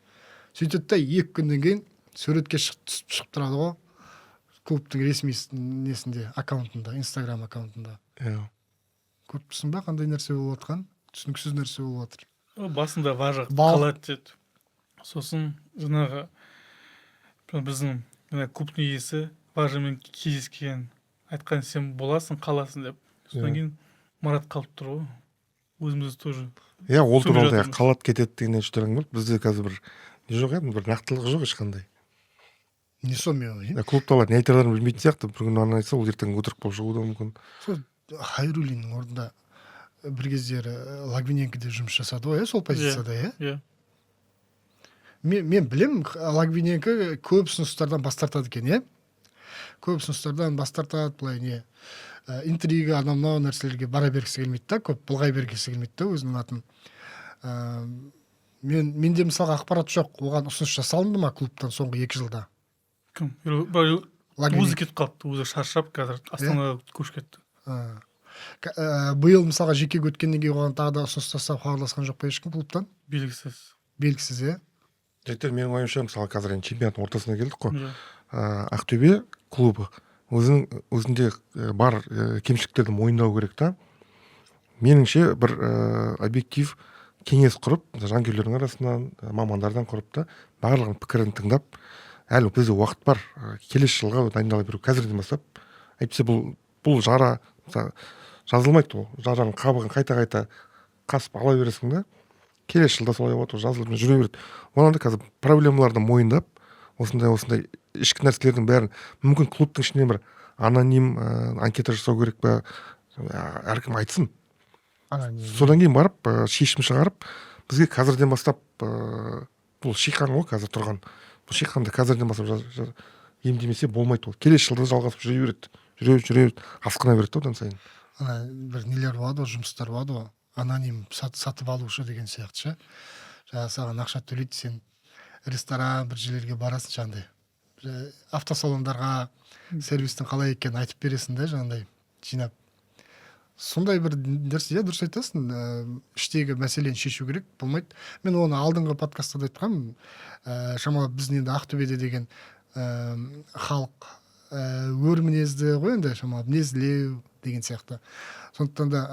Сөйтеді да 2 күннен кейін суретке шығып тұрады ғой. Клубтың ресми несінде, аккаунтында, Инстаграм аккаунтында. Көріп тұрсың ба, қандай нәрсе болып жатқан? Түсініксіз нәрсе болып жатыр. Басында важық қалады деді. Сосын жаңағы біздің клубтың иесі важымен кездескен, айтқан сен боласың, қаласың деп. Содан кейін Марат қалып тұр ғой. Өзіміз тоже. Ол туралы қалат кетеді деген әншілерің болды. Бізде қазір бір не жоқ еді, бір нақтылығы жоқ ешқандай. Не сонымен? Клубталар не айтарларын білмейтін сияқты. Бір күн ана айтса, ол ертең өтірік болып шығуы да мүмкін. Сол Хайруллиннің орнында бір кездері Лагвиненко де жұмыс жасады ғой, сол позицияда, Мен білем, Лагвиненко көп ұсыныстардан бас тартады екен, Көп ұсыныстардан бас тартады, былай интрига, анау нәрселерге бара бергісі келмейді да, көп былғай бергісі келмейді да өзінің атын. Менде мысалға ақпарат жоқ, оған ұсыныс жасалынды ма клубтан соңғы 2 жылда? Кім? Өзі кетіп қалыпты, өзі шаршап қазір Астанаға көшіп кетті. Биыл мысалға жеке өткеннен кейін оған тағы да ұсыныс жасап хабарласқан жоқ па ешкім клубтан? Белгісіз, Жігіттер, менің ойымша мысалы қазір чемпионаттың ортасына келдік қой. Ақтөбе клубы өзінде бар кемшіліктерді мойындау керек та. Меніңше бір объектив кеңес құрып, жанкүйерлердің арасынан, мамандардан құрып та барлығының пікірін тыңдап, әлі бізде уақыт бар, келесі жылға дайындала беру қазірден бастап. Әйтпесе бұл жара жазылмайды, ол жараның қабығын қайта қасып ала бересің да. Келесі жылда солай болады, жазылып жүре береді. Онан да қазір проблемаларды мойындап, осындай ішкі нәрселердің бәрін мүмкін клубтың ішінен бір аноним анкета жасау керек па, әркім айтсын. Содан кейін барып шешім шығарып, бізге қазірден бастап бұл шиқан ғой қазір тұрған, бұл шиқанды қазірден бастап емдемесе болмайды. Ол келесі жылда жалғасып жүре береді, асқына береді одан сайын. Бір нелер болады ғой, жұмыстар болады ғой, аноним сатып алушы деген сияқты ше. Жаңағы саған ақша төлейді, сен ресторан бір жерлерге барасың, жаңағыдай автосалондарға сервистің қалай екенін айтып бересің да, жаңағыдай жинап. Сондай бір нәрсе, дұрыс айтасың, іштегі мәселені шешу керек, болмайды. Мен оны алдыңғы подкастта да айтқанмын, шамалы біздің енді Ақтөбеде деген халық өр мінезді ғой, енді шамалы мінезділеу деген сияқты. Сондықтан да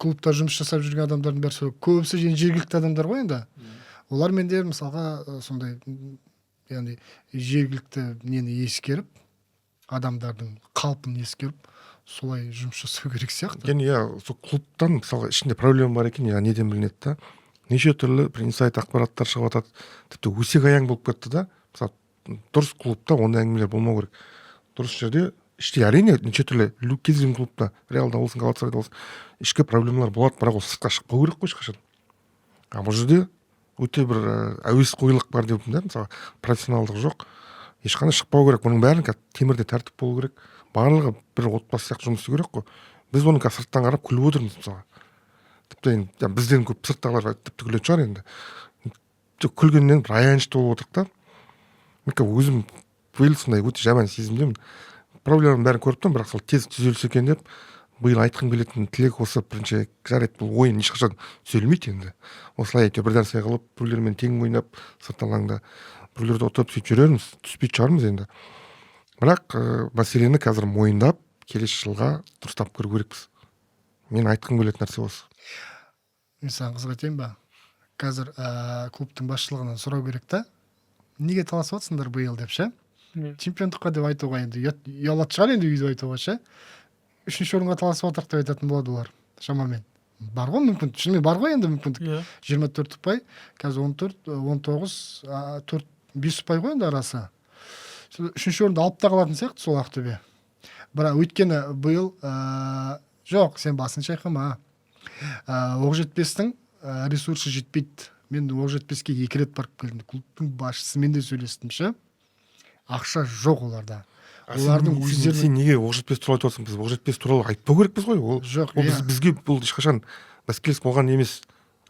клубта жұмыс жасап жүрген адамдардың бәрі көбісі жергілікті адамдар ғой енді. Олар менде мысалға сондай, яғни жергілікті нені ескеріп, адамдардың қалпын ескеріп, солай жұмыс жасау керек сияқты. Сол клубтан мысалға ішінде проблема бар екен, неден білінеді да. Неше түрлі бір инсайт ақпараттар шығып жатады. Тіпті өсек аяң болып кетті да. Мысалы, дұрыс клубта ондай әңгімелер болмау керек. Дұрыс жерде іште әрине неше түрлі кез келген клубта, Реалда болсын, Галатасарайда болсын, ішкі проблемалар болады, бірақ ол сыртқа шықпау керек қой ешқашан. Бұл жерде өте бір әуесқойлық бар деп да, мысалы, профессионалдық жоқ. Ешқандай шықпау керек. Бұның бәрін темірде тәртіп болу керек. Барлығы бір отбасы сияқты жұмыс істеу керек қой. Біз оны сырттан қарап күліп отырмыз мысалы. Тіпті енді бізден көп сырттағылар тіпті күлетін шығар енді. Күлгеннен бір аянышты болып отырдық та. Мен өзім биыл сондай өте жаман сезімдемін. Проблеманың бәрін көріп тұрмын, бірақ сол тез түзелсе екен деп, биыл айтқым келетін тілек осы. Бірінші жарайды, бұл ойын ешқашан түзелмейді енді. Осылай бір нәрсе қылып, біреулермен тең ойнап, сырт алаңда біреулерді отырып сөйтіп жүрерміз, түспейтін шығармыз енді. Бірақ мәселені қазір мойындап, келесі жылға дұрыстап көру керекпіз. Мен айтқым келетін нәрсе осы. Мен саған қызық айтайын ба? Қазір клубтың басшылығынан сұрау керек та, неге таласып жатсыңдар биыл деп ше? Чемпиондыққа деп айтуға енді ұялатын шығар енді үйде айтуға ше. 3-ші орынға таласып жатырық деп айтатын болады олар шамамен. Бар ғой мүмкін, шынымен бар ғой енді мүмкіндік. 24 ұпай, қазір 14, 19, 5 ұпай ғой енді арасы. 3-ші орынды алып та қалатын сияқты сол Ақтөбе. Бірақ өйткені биыл жоқ, сен басын шайқама. Оқжетпестің ресурсы жетпейді. Мен Оқжетпеске 2 рет барып келдім. Клубтың басшысымен де сөйлестім ше. Ақша жоқ оларда. Олардың өздері. Сен неге Оқжетпес туралы айтып отырсың? Біз Оқжетпес туралы айтпау керекпіз ғой. Ол жоқ. Бізге бұл ешқашан бәсекелес болған емес.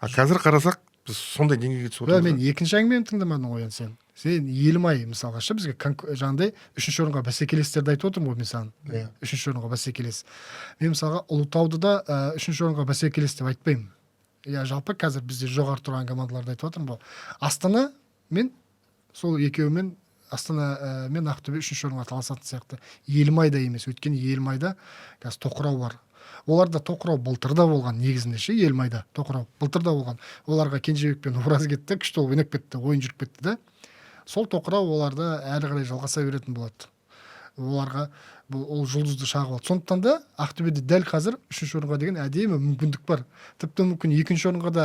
Қазір қарасақ, біз сондай деңгейге түсіп отырмыз. Мен екінші әңгімені тыңдамадың ғой сен. Сен елімай мысалға ше бізге жаңағыдай 3-ші орынға бәсекелестерді айтып отырмын ғой мен саған. 3-ші орынға бәсекелес. Мен мысалға Ұлытауды да 3-ші орынға бәсекелес деп айтпаймын. Жалпы қазір бізде жоғары тұрған командаларды айтып отырмын ғой. Астана мен сол екеуімен Астана мен Ақтөбе 3-ші орынға таласатын сияқты. Елімайда емес, өйткені Елімайда қазір тоқырау бар. Оларда тоқырау былтырда болған негізінде ше, Елімайда тоқырау былтырда болған. Оларға Кенжебек пен Ораз кетті, күшті ойнап кетті, ойын жүріп кетті да. Сол тоқырау оларда әрі қарай жалғаса беретін болады. Оларға ол жұлдызды шағы болады. Сондықтан да Ақтөбеде дәл қазір 3-ші орынға деген әдемі мүмкіндік бар. Тіпті мүмкін 2-ші орынға да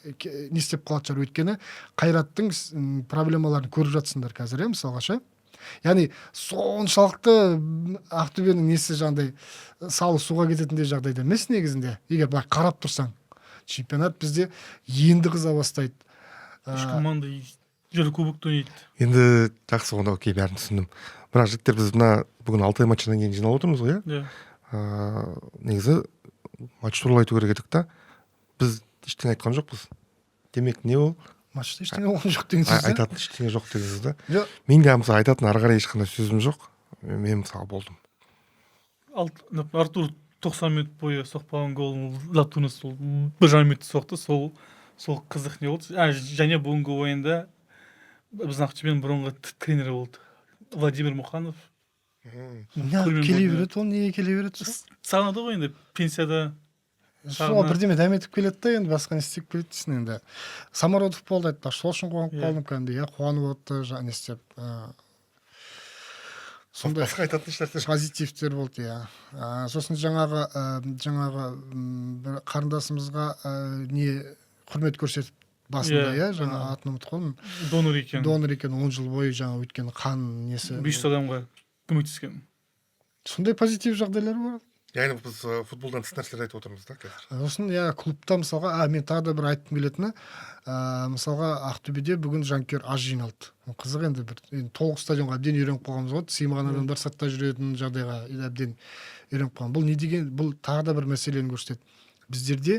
не істеп қалатын шығар, өйткені Қайраттың проблемаларын көріп жатсыңдар қазір, мысалға ше. Яғни соншалықты Ақтөбенің несі жаңағыдай салы суға кететіндей жағдайда емес негізінде. Егер былай қарап тұрсаң, чемпионат бізде енді қыза бастайды. Үш команда Еврокубокты ойнайды. Енді жақсы, онда окей, бәрін түсіндім. Бірақ жігіттер, біз бүгін Алтай матчынан кейін жиналып отырмыз ғой, иә? Негізі матч туралы айту керек едік та. Біз ештеңе айтқан жоқпыз. Демек, не ол? Матчта ештеңе болған жоқ деген сөз. Айтатын ештеңе жоқ деген сөз да. Мен де мысалы айтатын ары қарай ешқандай сөзім жоқ. Мен мысалы болдым. Артур 90 минут бойы соқпаған голын Латунас сол 1,5 минут соқты. Сол қызық не болды. Және бүгінгі ойында біздің Ақтөбенің бұрынғы тренері болды. Владимир Муханов. Келе береді, ол неге келе береді? Сағынады ғой енді пенсияда. Сол бірдеме дәметіп келеді да, енді басқа не істеп келеді дейсің енді. Самородов болды айтты, сол үшін қуанып қалдым кәдімгідей, қуанып отты, не істеп. Сондай басқа айтатын ешнәрсе позитивтер болды, иә. Сосын жаңағы бір қарындасымызға не құрмет көрсетіп басында, Иә, жаңа атын ұмытып қалдым. донор екен. Донор екен, 10 жыл бойы жаңа өткен қан несі. 500 адамға көмектескен. Сондай позитив жағдайлар бар. яғни біз футболдан тыс нәрселер айтып отырмыз да қазір. Сосын клубта мысалға, мен тағы да бір айтқым келетіні, мысалға Ақтөбеде бүгін жанкүйер аз жиналды. Қызық енді толық стадионға әбден үйреніп қалғанбыз ғой. Сыймаған адамдар сыртта жүретін жағдайға әбден үйреніп қалған. Бұл не деген, бұл тағы да бір мәселені көрсетеді. Біздерде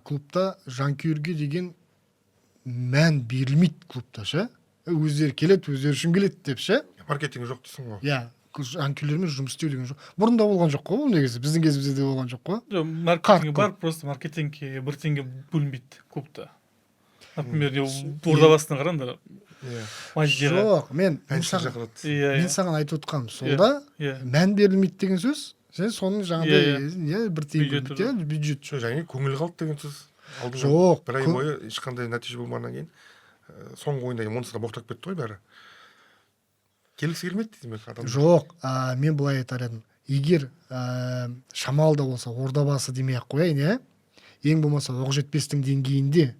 клубта жанкүйерге деген мән берілмейді клубта, ше. Өздері келеді, өздері үшін келеді деп, ше. Маркетинг жоқ дейсің ғой. Иә, жанкүйерлермен жұмыс істеу деген жоқ. Бұрында болған жоқ қой, бұл негізі. Біздің кезімізде де болған жоқ қой. Маркетинг бар, просто маркетингке бір теңге бөлінбейді клубта. Например, Ордабасыны қараңдар. Жоқ, мен саған айтып отқаным солда мән берілмейді деген сөз. Сен соның жаңағыдай бір теңге бюджет жоқ. Және көңіл қалды деген сөз. Жоқ. Бір ай бойы ешқандай нәтиже болмағаннан кейін соңғы ойында онысы да боқтап кетті ғой бәрі. Келгісі келмейді демек адам. Жоқ, мен былай айтар едім. Егер шамалы да болса Ордабасы демей-ақ қояйын, ең болмаса Оқжетпестің деңгейінде,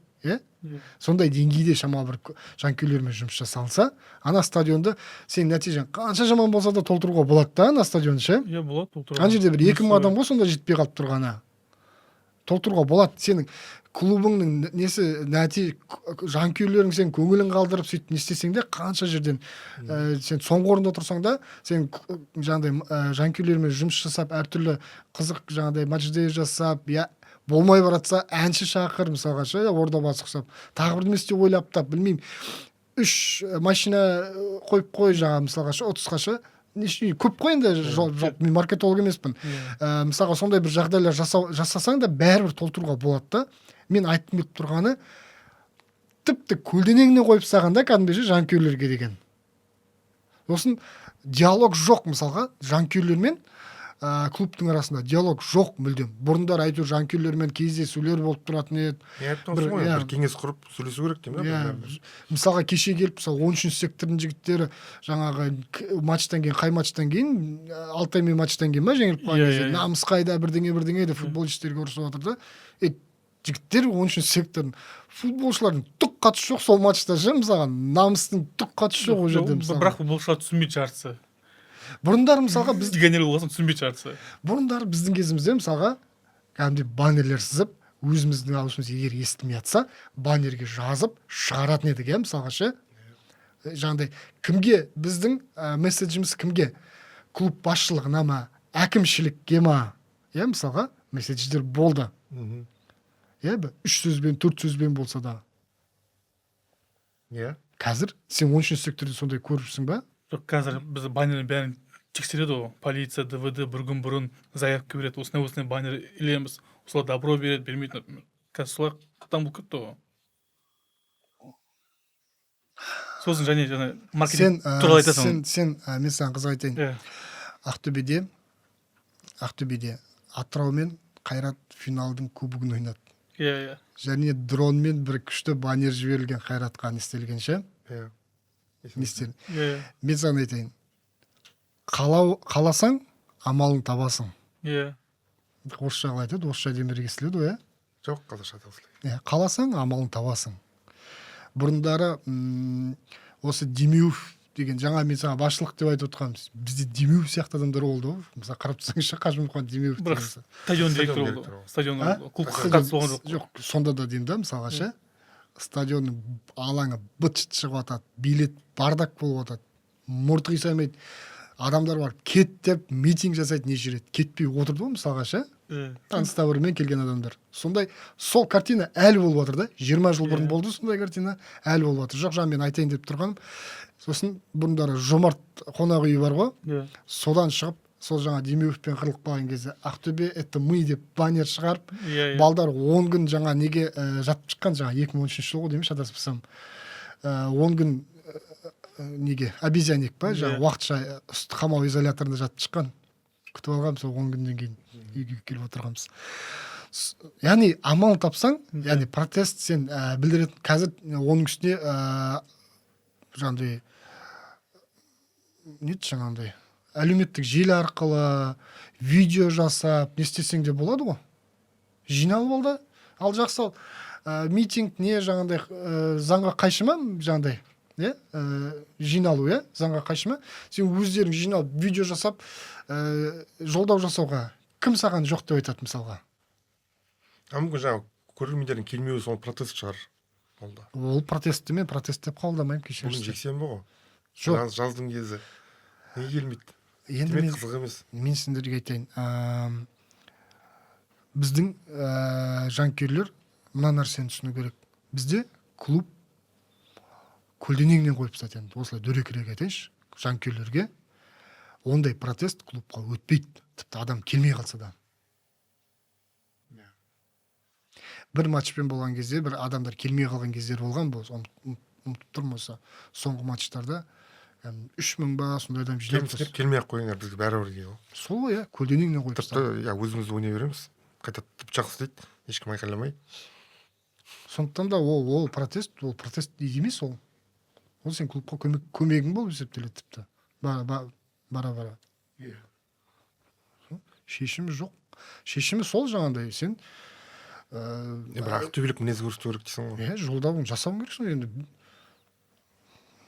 сондай деңгейде шамалы бір жанкүйерлермен жұмыс жасалса, ана стадионды сен нәтижең қанша жаман болса да толтыруға болады да, ана стадионды, ше? Иә, болады толтыруға. Ана жерде бір 2000 адам ғой, сонда жетпей қалып тұрғаны. Толтыруға болады. Сенің клубыңның несі жанкүйерлерің сен көңілін қалдырып сөйтіп не істесең де қанша жерден сен соңғы орында тұрсаң да сен жаңағыдай жанкүйерлермен жұмыс жасап әртүрлі қызық жаңағыдай матчдей жасап, болмай баратса әнші шақыр мысалға, ше, Ордабасы ұқсап тағы бір нәрсе ойлап тап, білмеймін, 3 машина қойып қой жаңа мысалға, 30-ға, ше, көп қой енді, жоқ, мен маркетолог емеспін. Мысалға сондай бір жағдайлар жасасаң да бәрібір толтыруға болады да. Мен айтқым келіп тұрғаны, тіпті көлденеңіне қойып тастаған да кәдімгі жанкүйерлерге деген. Сосын диалог жоқ мысалға, жанкүйерлермен клубтың арасында диалог жоқ мүлдем. Бұрындар әйтеуір жанкүйерлермен кездесулер болып тұратын еді. Бір кеңес құрып сөйлесу керек деймін ба? Мысалға кеше келіп, 13-ші сектордың жігіттері жаңағы матчтан кейін, қай матчтан кейін, Алтаймен матчтан кейін жеңіліп қалған кезде, намыс қайда бірдеңе де футболшыларга ұрысып отыр да. Жігіттер 13-ші сектордың футболшылардың түк қатысы жоқ сол матчта, ше, мысалға намыстың түк қатысы жоқ ол жерде мысалға. Бірақ футболшылар түсінбейді жартысы. Бұрындары мысалға легионер болғасын түсінбейді жартысы. Бұрындары біздің кезімізде мысалға кәдімгідей баннерлер сызып, өзіміздің ағылшынымыз егер естімей жатса, баннерге жазып шығаратын едік, мысалға, ше. Жаңағыдай кімге біздің месседжіміз кімге? Клуб басшылығына ма, әкімшілікке ма? Мысалға месседждер болды. 3 сөзбен, 4 сөзбен болса да. Қазір сен 13-ші секторда сондай көріпсің ба? Жоқ, қазір біз баннердің бәрін тексереді ғой. Полиция, ДВД бір күн бұрын заявка береді. Осындай баннер илеміз. Осылар добро береді, бермейді. Қазір солар қатаң болып кетті ғой. Сосын және маркетинг туралы айтасың. Мен саған қызық айтайын. Ақтөбеде Атырау мен Қайрат финалдың кубогын ойнады. Және дронмен бір күшті баннер жіберілген Қайратқа не істелген, ше? Мен саған айтайын. Қаласаң, амалың табасың. Орысша қалай айтады, орысша демірге естіледі ғой, Жоқ, қазақша табылады. Қаласаң, амалың табасың. Бұрындары осы Демеуов деген, жаңа мен саған басшылық деп айтып отқанмын. Бізде Демеуов сияқты адамдар болды ғой. Мысалы, қарап тұрсаңызшы, Қажымұқан Демеуов деген. Бірақ стадион директоры болды. Стадион клубқа қатысы болған жоқ. Жоқ, сонда да деймін да, мысалға, ше. Стадионның алаңы быт-шыт шығып жатады, билет бардак болып жатады, мұрты қисаймайды, адамдар бар, кет деп митинг жасайды неше рет, кетпей отырды ғой мысалға, ше. Таныстарымен келген адамдар. Сондай, сол картина әлі болып жатыр да, 20 жыл бұрын болды сондай картина, әлі болып жатыр. Жоқ, мен айтайын деп тұрғаным, сосын бұрындары Жомарт қонақ үйі бар ғой, содан шығып, сол жаңа Демеуовпен қырылып қалған кезде Ақтөбе это мы деп баннер шығарып, балдар 10 күн жаңа неге жатып шыққан, жаңа 2013 жыл ғой деймін, адаспасам. 10 күн неге обезьянник па, жаңа уақытша қамау изоляторында жатып шыққан. Күтіп алғанбыз, сол 10 күннен кейін үйге келіп отырғанбыз. Яғни амал тапсаң, яғни протест сен білдіретін, қазір оның үстіне жаңағыдай жаңағыдай әлеуметтік желі арқылы видео жасап, не істесең де болады ғой. Жиналып алды. Ал жақсы, митинг не жаңағыдай заңға қайшы ма жаңағыдай жиналу заңға қайшы ма? Сен өздерің жиналып видео жасап жолдау жасауға кім саған жоқ деп айтады мысалға? Мүмкін жаңағы көрермендердің келмеуі сол протест шығар. Ол протест деме, протест деп қабылдамаймын, Бүгін кешіріңіз. жексенбі ғой. Жоқ. Жаздың кезі. Неге келмейді? Енді Демек қызық емес. мен сендерге айтайын. Біздің жанкүйерлер мына нәрсені түсіну керек. Бізде клуб көлденеңнен қойып тастады енді. Осылай дөрекірек айтайыншы, жанкүйерлерге ондай протест клубқа өтпейді. Тіпті адам келмей қалса да. Бір матчпен болған кезде, бір адамдар келмей қалған кездер болған, ұмытып тұрмын осы соңғы матчтарда 3000 ба сондай адам жиналып. Келмей ақ қойыңдар, бізге бәрібір келу. Сол көлденеңнен қойып тастады. Тіпті өзіміз ойнай береміз. Қайта тіпті жақсы дейді, ешкім айқайламай. Сондықтан да ол протест емес ол. Ол сен клубқа көмегің болып есептеледі тіпті. Бара. Шешімі жоқ. Шешімі сол жаңағыдай сен бірақ ақтөбелік мінез көрсету керек дейсің ғой. Жолдауын жасауың керексің енді.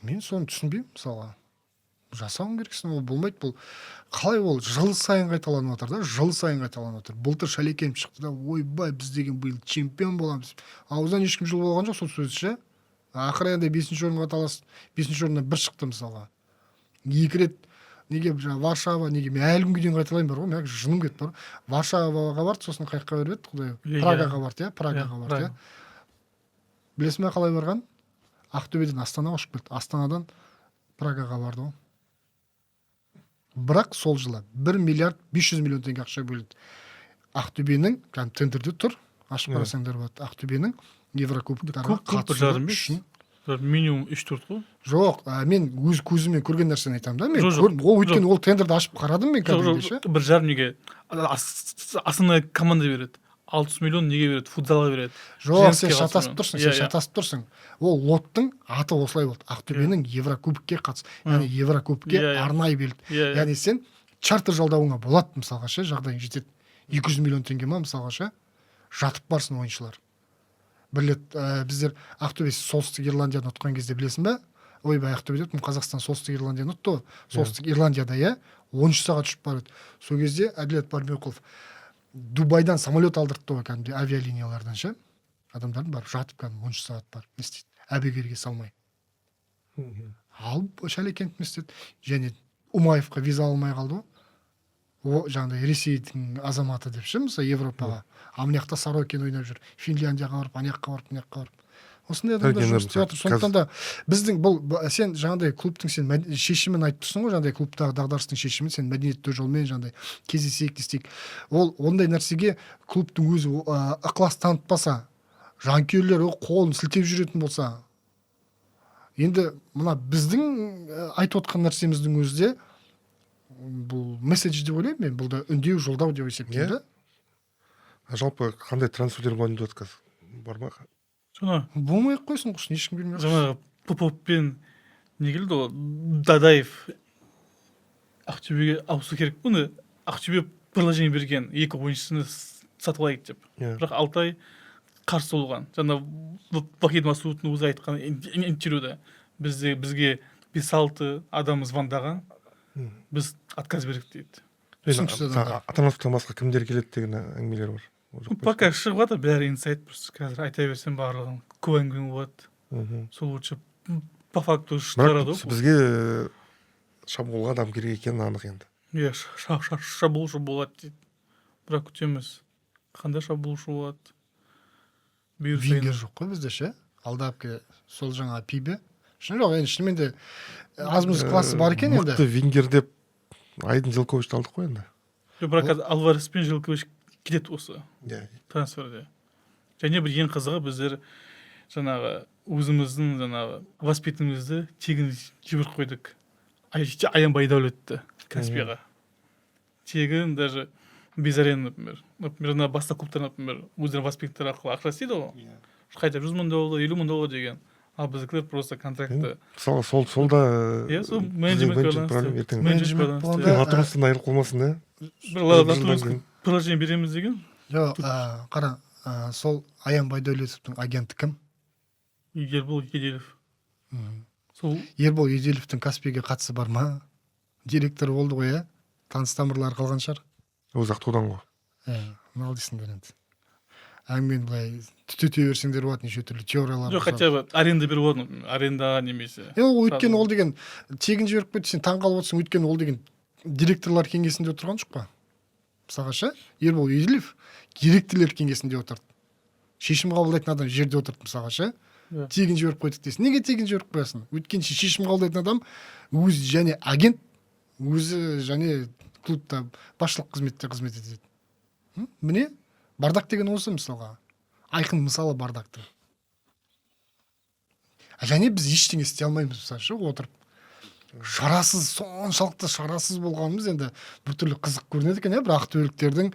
Мен соны түсінбеймін мысалға. Жасауың керексің, ол болмайды. Бұл қалай ол жыл сайын қайталанып жатыр да, жыл сайын қайталанып жатыр. Былтыр Шалекенов шықты да, ойбай, біз деген биыл чемпион боламыз. Ауыздан ешкім жыл болған жоқ сол сөзі. Ақыры енді 5-ші орынға таласып, 5-ші орыннан бір шықты мысалға. 2 рет неге Варшава, неге мен әлі күнге дейін қайталаймын бар ғой, мен жыным кетті бар. Варшаваға барды, сосын қайыққа беріп еді, құдай. Прагаға барды, Прагаға барды. Білесің бе қалай барған? Ақтөбеден Астанаға ұшып кетті. Астанадан Прагаға барды ғой. Бірақ сол жылы 1 миллиард 500 миллион теңге ақша бөлінді. Ақтөбенің тендерде тұр, ашып қарасаңдар болады. Ақтөбенің Еврокубоктарға қатысу үшін минимум 3-4 қой. Жоқ, мен өз көзіммен көрген нәрсені айтамын да. Мен өйткені ол тендерді ашып қарадым мен кәдімгідей. 1,5 неге Астана команда береді. 600 миллион неге береді? Футзалға береді. Жоқ, сен шатасып тұрсың. Ол лоттың аты осылай болды. Ақтөбенің Еврокубокке қатыс. Яғни Еврокубокке арнайы берілді. Яғни сен чартер жалдауыңа болады мысалға ше, жағдайың жетеді. 200 миллион теңге ма мысалға ше, жатып барсын ойыншылар. Бір рет біздер Ақтөбе Солтүстік Ирландияны ұтқан кезде білесің бе? Ойбай, Ақтөбе деп, Қазақстан Солтүстік Ирландияны ұтты. Солтүстік Ирландияда 13 сағат ұшып барады. Сол кезде Әділет Бармеқұлов Дубайдан самолет алдыртты ғой кәдімгідей авиалиниялардан ше. Адамдардың барып жатып кәдімгі 13 сағат барып не істейді? Әбігерге салмай. Алып Шалекенов не істеді? Және Умаевқа виза алмай қалды ғой. Жаңағыдай Ресейдің азаматы деп ше, мысалы Европаға. Мына жақта Сорокин ойнап жүр. Финляндияға барып, ана жаққа барып, мына жаққа барып. Осындай адамдар жұмыс істеп жатыр. Сондықтан да біздің бұл сен жаңағыдай клубтың сен шешімін айтып тұрсың ғой, жаңағыдай клубтағы дағдарыстың шешімін сен мәдениетті жолмен жаңағыдай кездесейік дестейік. Ол ондай нәрсеге клубтың өзі ықылас танытпаса, жанкүйерлер қолын сілтеп жүретін болса, енді мына біздің айтып отқан нәрсеміздің өзі де бұл месседж деп ойлаймын мен, бұл да үндеу, жолдау деп есептеймін. Жалпы қандай трансферлер болайын деп жатыр? Бар ма? Болмай ақ қойсын, құшын ешкім білмей. Жаңағы Поповпен не келді ғой, Дадаев Ақтөбеге ауысу керек. Бұны Ақтөбе предложение берген 2 ойыншысыны сатып алайық деп. Бірақ Алтай қарсы болған. Жаңа Вахид Масудтың өзі айтқан интервьюда бізге 5-6 адам звондаған, біз отказ бердік дейді. Ата-анасынан басқа кімдер келеді деген әңгімелер бар. Пока шығып жатыр, бәрі инсайт, қазір айта берсем барлығын көп әңгіме болады. Сол лучше по факту шығарады ғой. Бізге шабуылға адам керек екені анық енді. Шабуылшы болады дейді. Бірақ күтеміз. Қандай шабуылшы болады? Вингер жоқ қой бізде ше. Алдап ке сол жаңа пибе. Шын жоқ, енді шынымен де азмыз классы бар екен енді. Мықты вингер деп Айдын Жилковичті алдық қой енді. Бірақ Алварес пен Жилкович кетеді осы трансферде. Және бір ең қызығы біздер жаңағы өзіміздің жаңағы воспитанымызды тегін жіберіп қойдық. Аянбай Дәулетті Каспияға. Тегін даже без аренды, например, басқа клубтар, например, өздерінің воспитандар арқылы ақша істейді ғой. Қайта $100 мың, $50 мың деген. А біздікілер просто контракты. Сол да менеджмент балансы. Атырмыстан айырылып қалмасын, бір приложение береміз деген. Жоқ, қара, сол Аян Байдәулетовтың агенті кім? Ербол Еделев. Сол Ербол Еделевтің Каспийге қатысы бар ма? Директор болды ғой, иә? Таныс тамырлары қалған шығар. өзі ақтаудан ғой. Мынау дейсіңдер енді. Әңгімені былай түтете берсеңдер болады, неше түрлі теориялар. жоқ, хотя бы аренда беріп отырмын. Арендаға немесе. Өйткені ол деген тегін жіберіп кетті, сен таң қалып отырсың, өйткені ол деген директорлар кеңесінде отырған жоқ па? Мысалға ше, Ербол Еделев директорлар кеңесінде отырды. Шешім қабылдайтын адам жерде отырды, мысалға ше. Тегін жіберіп қойдық дейсің. Неге тегін жіберіп қоясың? Өйткені шешім қабылдайтын адам өзі және агент, өзі және клубта басшылық қызметте қызмет етеді. Міне, бардақ деген осы мысалға. Айқын мысалы бардақтың. Және біз ештеңе істей алмаймыз, мысалшы, отырып. Шарасыз, соншалықты шарасыз болғанымыз енді біртүрлі қызық көрінеді екен, бір ақтөбеліктердің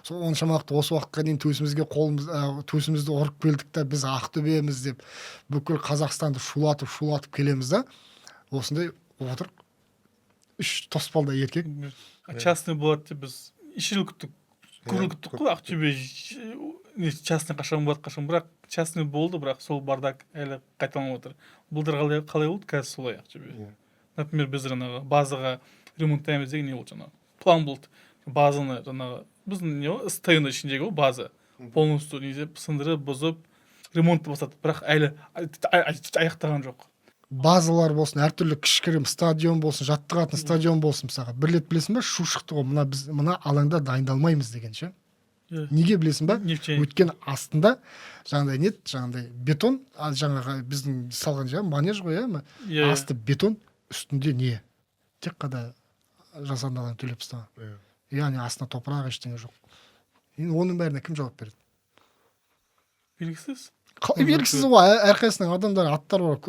соншамақты осы уақытқа дейін төсімізді ұрып келдік та, біз Ақтөбеміз деп бүкіл Қазақстанды шулатып келеміз да, осындай отырып, үш тоспалда еркек. Частный болады деп біз ешел күттік. Көріл күттік қой, Ақтөбе частный қашан болады, бірақ частный болды, бірақ сол бардак әлі қайталанып отыр. Бұлдар қалай болды, қазір солай Ақтөбе. Например, біз жаңағы базаға ремонттаймыз деген не болды жаңағы. План болды. Базаны жаңағы біздің не ғой, стадион ішіндегі база полностью незеп сындырып, бұзып, ремонтты бастады. Бірақ әлі аяқтаған жоқ. Базалар болсын, әртүрлі кішігірім стадион болсын, жаттығатын стадион болсын, мысалға. Бір рет білесің ба, шу шықты ғой, біз мына алаңда дайындалмаймыз деген ше. Неге білесің ба? Өйткені астында жаңағыдай бетон, жаңағы біздің салған жаңағы манеж ғой, асты бетон, үстінде не? Тек қада жасандалған төлеп тастаған. Яғни астына топырақ ештеңе жоқ. Енді оның бәріне кім жауап береді? Белгісіз. Белгісіз ғой, әрқайсының адамдар аттар бар,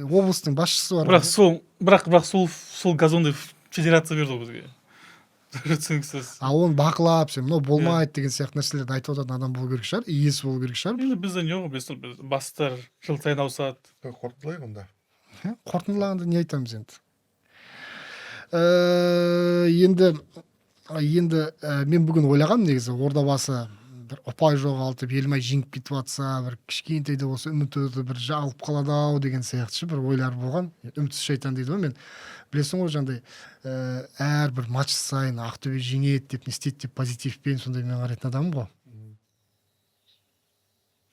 облыстың басшысы бар. Бірақ сол газонды федерация берді ғой бізге. Түсініксіз. Оны бақылап, сен мынау болмайды деген сияқты нәрселерді айтып отыратын адам болу керек шығар, иесі болу керек шығар. Енді бізде не ғой, бастар жыл сайын ауысады. Қорытындылайық онда. Қорытындылағанда не айтамыз енді? Енді мен бүгін ойлағам негізі, Ордабасы бір ұпай жоғалтып, елмай жеңіп кетіп жатса, бір кішкентайда болса үміті бір жалып қалады-ау деген сияқты бір ойлар болған. Үмітсіз шайтан дейді ғой, мен білесің ғой жаңағыдай әрбір матч сайын Ақтөбе жеңеді деп, не істейді деп позитивпен сондай мен қарайтын адаммын ғой.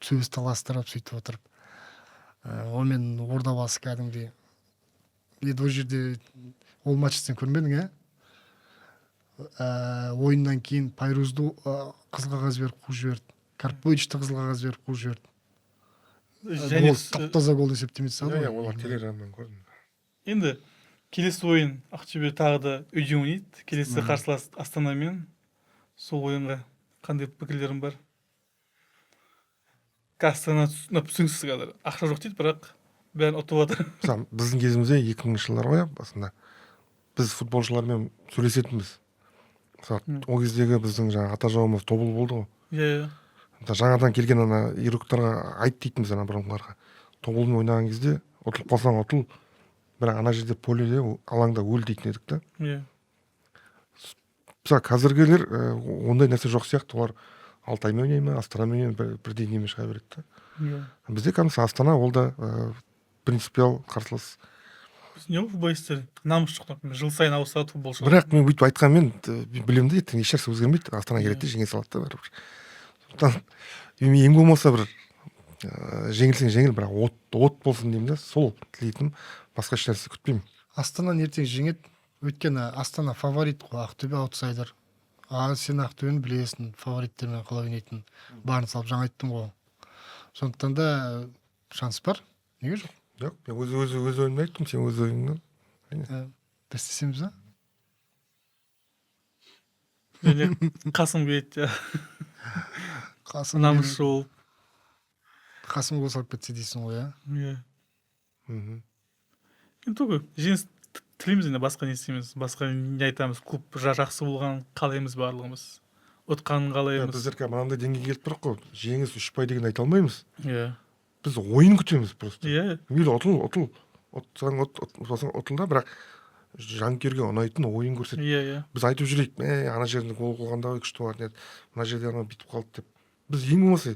Сөз таластырып сөйтіп отырып. Онымен Ордабасы кәдімгідей. Енді ол жерде ол матчтен көрмедің, ойыннан кейін Пайрузды қызыл қағаз беріп қуып жіберді. Карповичті қызыл қағаз беріп қуып жіберді. Таптаза гол есептемей салды. Олар телеграмнан көрдім. Енді келесі ойын Ақтөбе тағы да үйде ойнайды. Келесі қарсылас Астанамен. Сол ойынға қандай пікірлерің бар? Астана түсініксіз қазір. Ақша жоқ дейді, бірақ бәрін ұтып жатыр. Біздің кезімізде 2000 жылдар ғой, басында біз футболшылармен сөйлесетінбіз. Ол кездегі біздің жаңағы ата жауымыз Тобыл болды ғой. Жаңадан келген ана ируктарға айт дейтінбіз ана бұрынғыларға. Тобылмен ойнаған кезде ұтылып қалсаң ұтыл, бірақ ана жерде поледе алаңда өл дейтін едік та. Қазіргілер ондай нәрсе жоқ сияқты, олар Алтаймен ойнай ма, Астанамен бірдей неме шыға береді да. Бізде кәдімгі Астана ол да принципиал қарсылас. Не футболистер намыс жоқ, жыл сайын ауысады футболшылар. Бірақ мен бүйтіп айтқанмен білемін де, ертең ешнәрсе өзгермейді. Астана келеді де жеңе салады да бәрібір. Сондықтан ең болмаса бір жеңілсең жеңіл, бірақ от болсын деймін да, сол тілейтінім, басқа ешнәрсе күтпеймін. Астананы ертең жеңеді, өйткені Астана фаворит қой, Ақтөбе аутсайдер. Сен Ақтөбені білесің, фавориттермен қалай ойнайтын, барын салып жаңа айттым ғой. Сондықтан да шанс бар, неге жоқ? Жоқ, мен өз ойымды айттым, сен өз ойыңнан. Біз істесеміз, Және Қасым келеді. Намыс жол. Қасым қосылып кетсе дейсің ғой, Енді ғой, жеңіс тілейміз, енді басқа не істейміз, басқа не айтамыз, клуб жақсы болған қалаймыз барлығымыз. Ұтқанын қалаймыз. Біздерге мынандай деңгейге келіп тұрақ қой, жеңіс 3 ұпай деген айта алмаймыз. Біз ойын күтеміз просто. Мейлі ұтыл. Ұтыл да, бірақ жанкүйерге ұнайтын ойын көрсет. Біз айтып жүрейік, ана жерінде гол қылғанда күшті болатын еді, мына жерде ана бүйтіп қалды деп. біз ең болмаса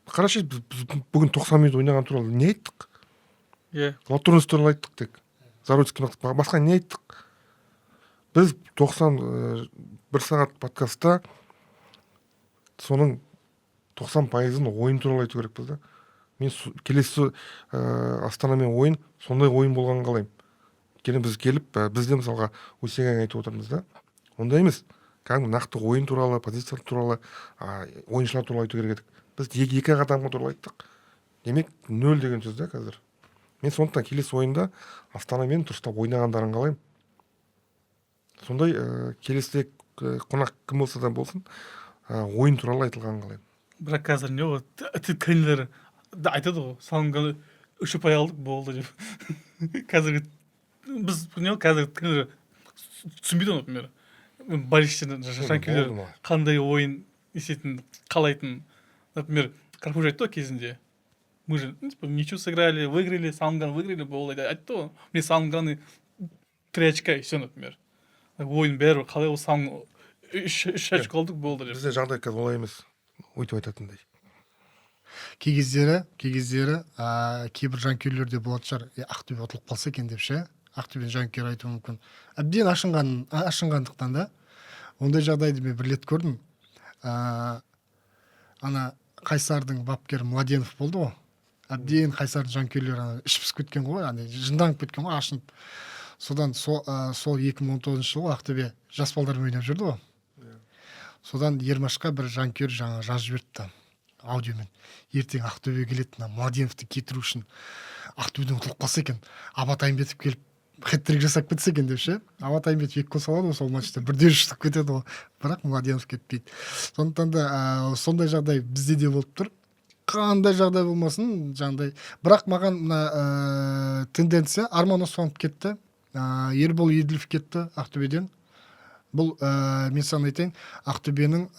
қарашы, біз бүгін 90 минут ойнаған туралы не айттық? Иә. Латурнус туралы айттық тек. Зародский басқа не айттық? Біз 91 сағат подкастта соның 90%-ын ойын туралы айту керекпіз да. Мен келесі Астанамен ойын сондай ойын болғанын қалаймын. Өйткені біз келіп, бізде мысалға өсеген айтып отырмыз да. Ондай емес. Кәдімгі нақты ойын туралы, позициялар туралы, ойыншылар туралы айту керек едік. Біз екі адамға туралы айттық. Демек, 0 деген сөз да қазір. Мен сондықтан келесі ойында Астанамен дұрыстап ойнағандарын қалаймын. Сондай келесіде қонақ кім болса да болсын, ойын туралы айтылғанын қалаймын. Бірақ қазір не ғой, тренерлер айтады ғой, салынған 3 ұпай алдық болды деп. Қазіргі біз не ғой, қазіргі тренерлер түсінбейді ғой, например. Болельщиктер, жанкүйерлер қандай ойын есетін, қалайтын. Например, Карпуш айтты ғой кезінде. Мы же ничего сыграли, выиграли, салынған выиграли болды айтты ғой. Мен салынғаны 3 очка и все, например. Ойын бәрі қалай ол салын 3 очко алдық болды деп. Бізде жағдай қазір олай емес. Өйтіп айтатындай. Кей кездері кейбір жанкүйерлерде болатын шығар, Ақтөбе ұтылып қалса екен деп ше. Ақтөбенің жанкүйері айтуы мүмкін. Әбден ашынғандықтан да. Ондай жағдайды мен бір рет көрдім. Ана Қайсардың бапкері Младенов болды ғой. Әбден Қайсардың жанкүйерлері ішіп пісіп кеткен ғой, жынданып кеткен ғой, ашынып. Содан сол 2019 жылы Ақтөбе жас балдармен ойнап жүрді ғой. Содан Ермашқа бір жанкүйер жаңа жазып жіберді аудиомен. Ертең Ақтөбе келеді, Младеновты кетіру үшін Ақтөбеден ұтылып қалса екен, Абат Айымбетов келіп хэт-трик жасап кетсе екен деп ше. Абат Айымбетов 2 гол салады ғой сол матчта, 1-3 ұтып кетеді ғой. Бірақ Младенов кетпейді. Сондықтан да сондай жағдай бізде де болып тұр. Қандай жағдай болмасын, жаңағыдай. Бірақ маған мына тенденция Арман Оспанов кетті, Ербол Еділов кетті Ақтөбеден. Бұл мен саған айтайын, Ақтөбенің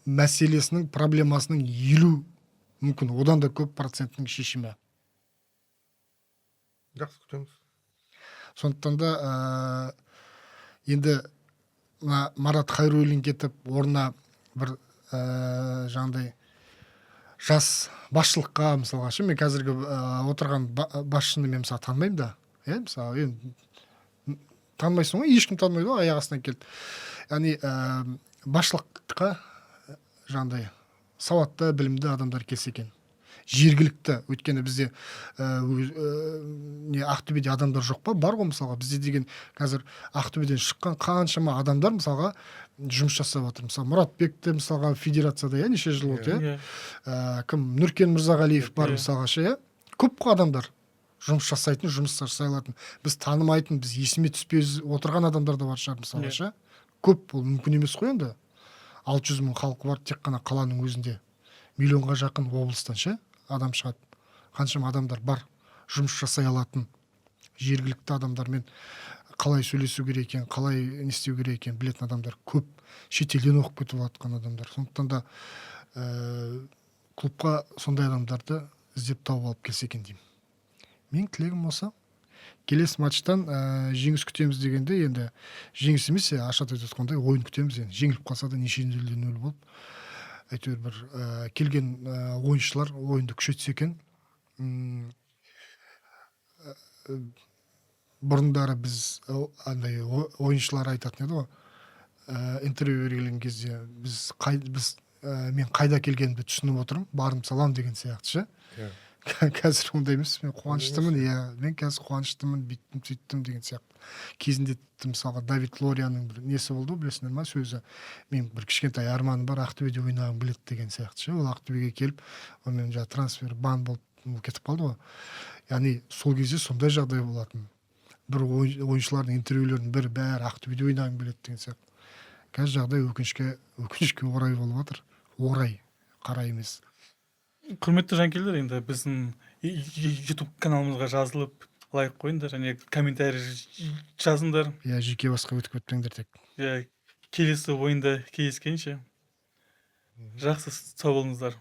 мәселесінің, проблемасының 50 мүмкін, одан да көп процентінің шешімі. Жақсы күтеміз. Сондықтан да енді Марат Хайруллин кетіп, орнына бір жаңағыдай жас басшылыққа, мысалға ше, мен қазіргі отырған басшыны мен мысалы танымаймын да. Мысалы, танымайсың ғой, ешкім танымайды ғой, аяқ астынан келді. Яғни басшылыққа жаңағыдай сауатты, білімді адамдар келсе екен. Жергілікті, өйткені бізде Ақтөбеде адамдар жоқ па? Бар ғой мысалға. Бізде деген қазір Ақтөбеден шыққан қаншама адамдар мысалға жұмыс жасап отыр. Мысалы Мұратбекті мысалға федерацияда неше жыл өтті. Кім? Нұркен Мырзағалиев бар мысалға ше. Көп қой адамдар жұмыс жасайтын, жұмыс жасай алатын. Біз танымайтын, біз есіме түспей отырған адамдар да бар шығар мысалға ше. Көп, бұл мүмкін емес қой енді. 600 мың халқы бар тек қана қаланың өзінде. Миллионға жақын облыстан ше адам шығады. Қаншама адамдар бар жұмыс жасай алатын, жергілікті адамдармен қалай сөйлесу керек екен, қалай не істеу керек екен білетін адамдар көп. Шетелден оқып кетіп жатқан адамдар. Сондықтан да клубқа сондай адамдарды іздеп тауып алып келсе екен деймін. Мен тілегім осы. Келесі матчтан жеңіс күтеміз дегенде, енді жеңіс емес, Ашат айтып отқандай ойын күтеміз. енді Жеңіліп қалса да неше 0-0 болып. Әйтеуір бір келген ойыншылар ойынды күшейтсе екен. Бұрындары біз андай ойыншылар айтатын еді ғой. Интервью берген кезде мен қайда келгенімді түсініп отырмын, барым салам деген сияқты ше. Қазір ондай емес, мен қуаныштымын, мен қазір қуаныштымын, биттім, сөйттім деген сияқты. Кезінде мысалға Давид Лорияның бір несі болды, білесіңдер ма, сөзі. Мен бір кішкентай арманым бар, Ақтөбеде ойнағым келеді деген сияқты ше. Ол Ақтөбеге келіп, онымен трансфер бан болып кетіп қалды ғой. Яғни сол кезде сондай жағдай болатын. Бір ойыншылардың интервьюлерінің бәрі Ақтөбеде ойнағым келеді деген сияқты. Қазір жағдай өкінішке орай болып жатыр. Орай, қарай емес. Құрметті жанкүйерлер, енді біздің YouTube каналымызға жазылып лайк қойыңдар, және комментарий жазыңдар. Жеке басқа өтіп кетпеңдер тек. Келесі ойында кездескенше. Жақсы, сау болыңыздар.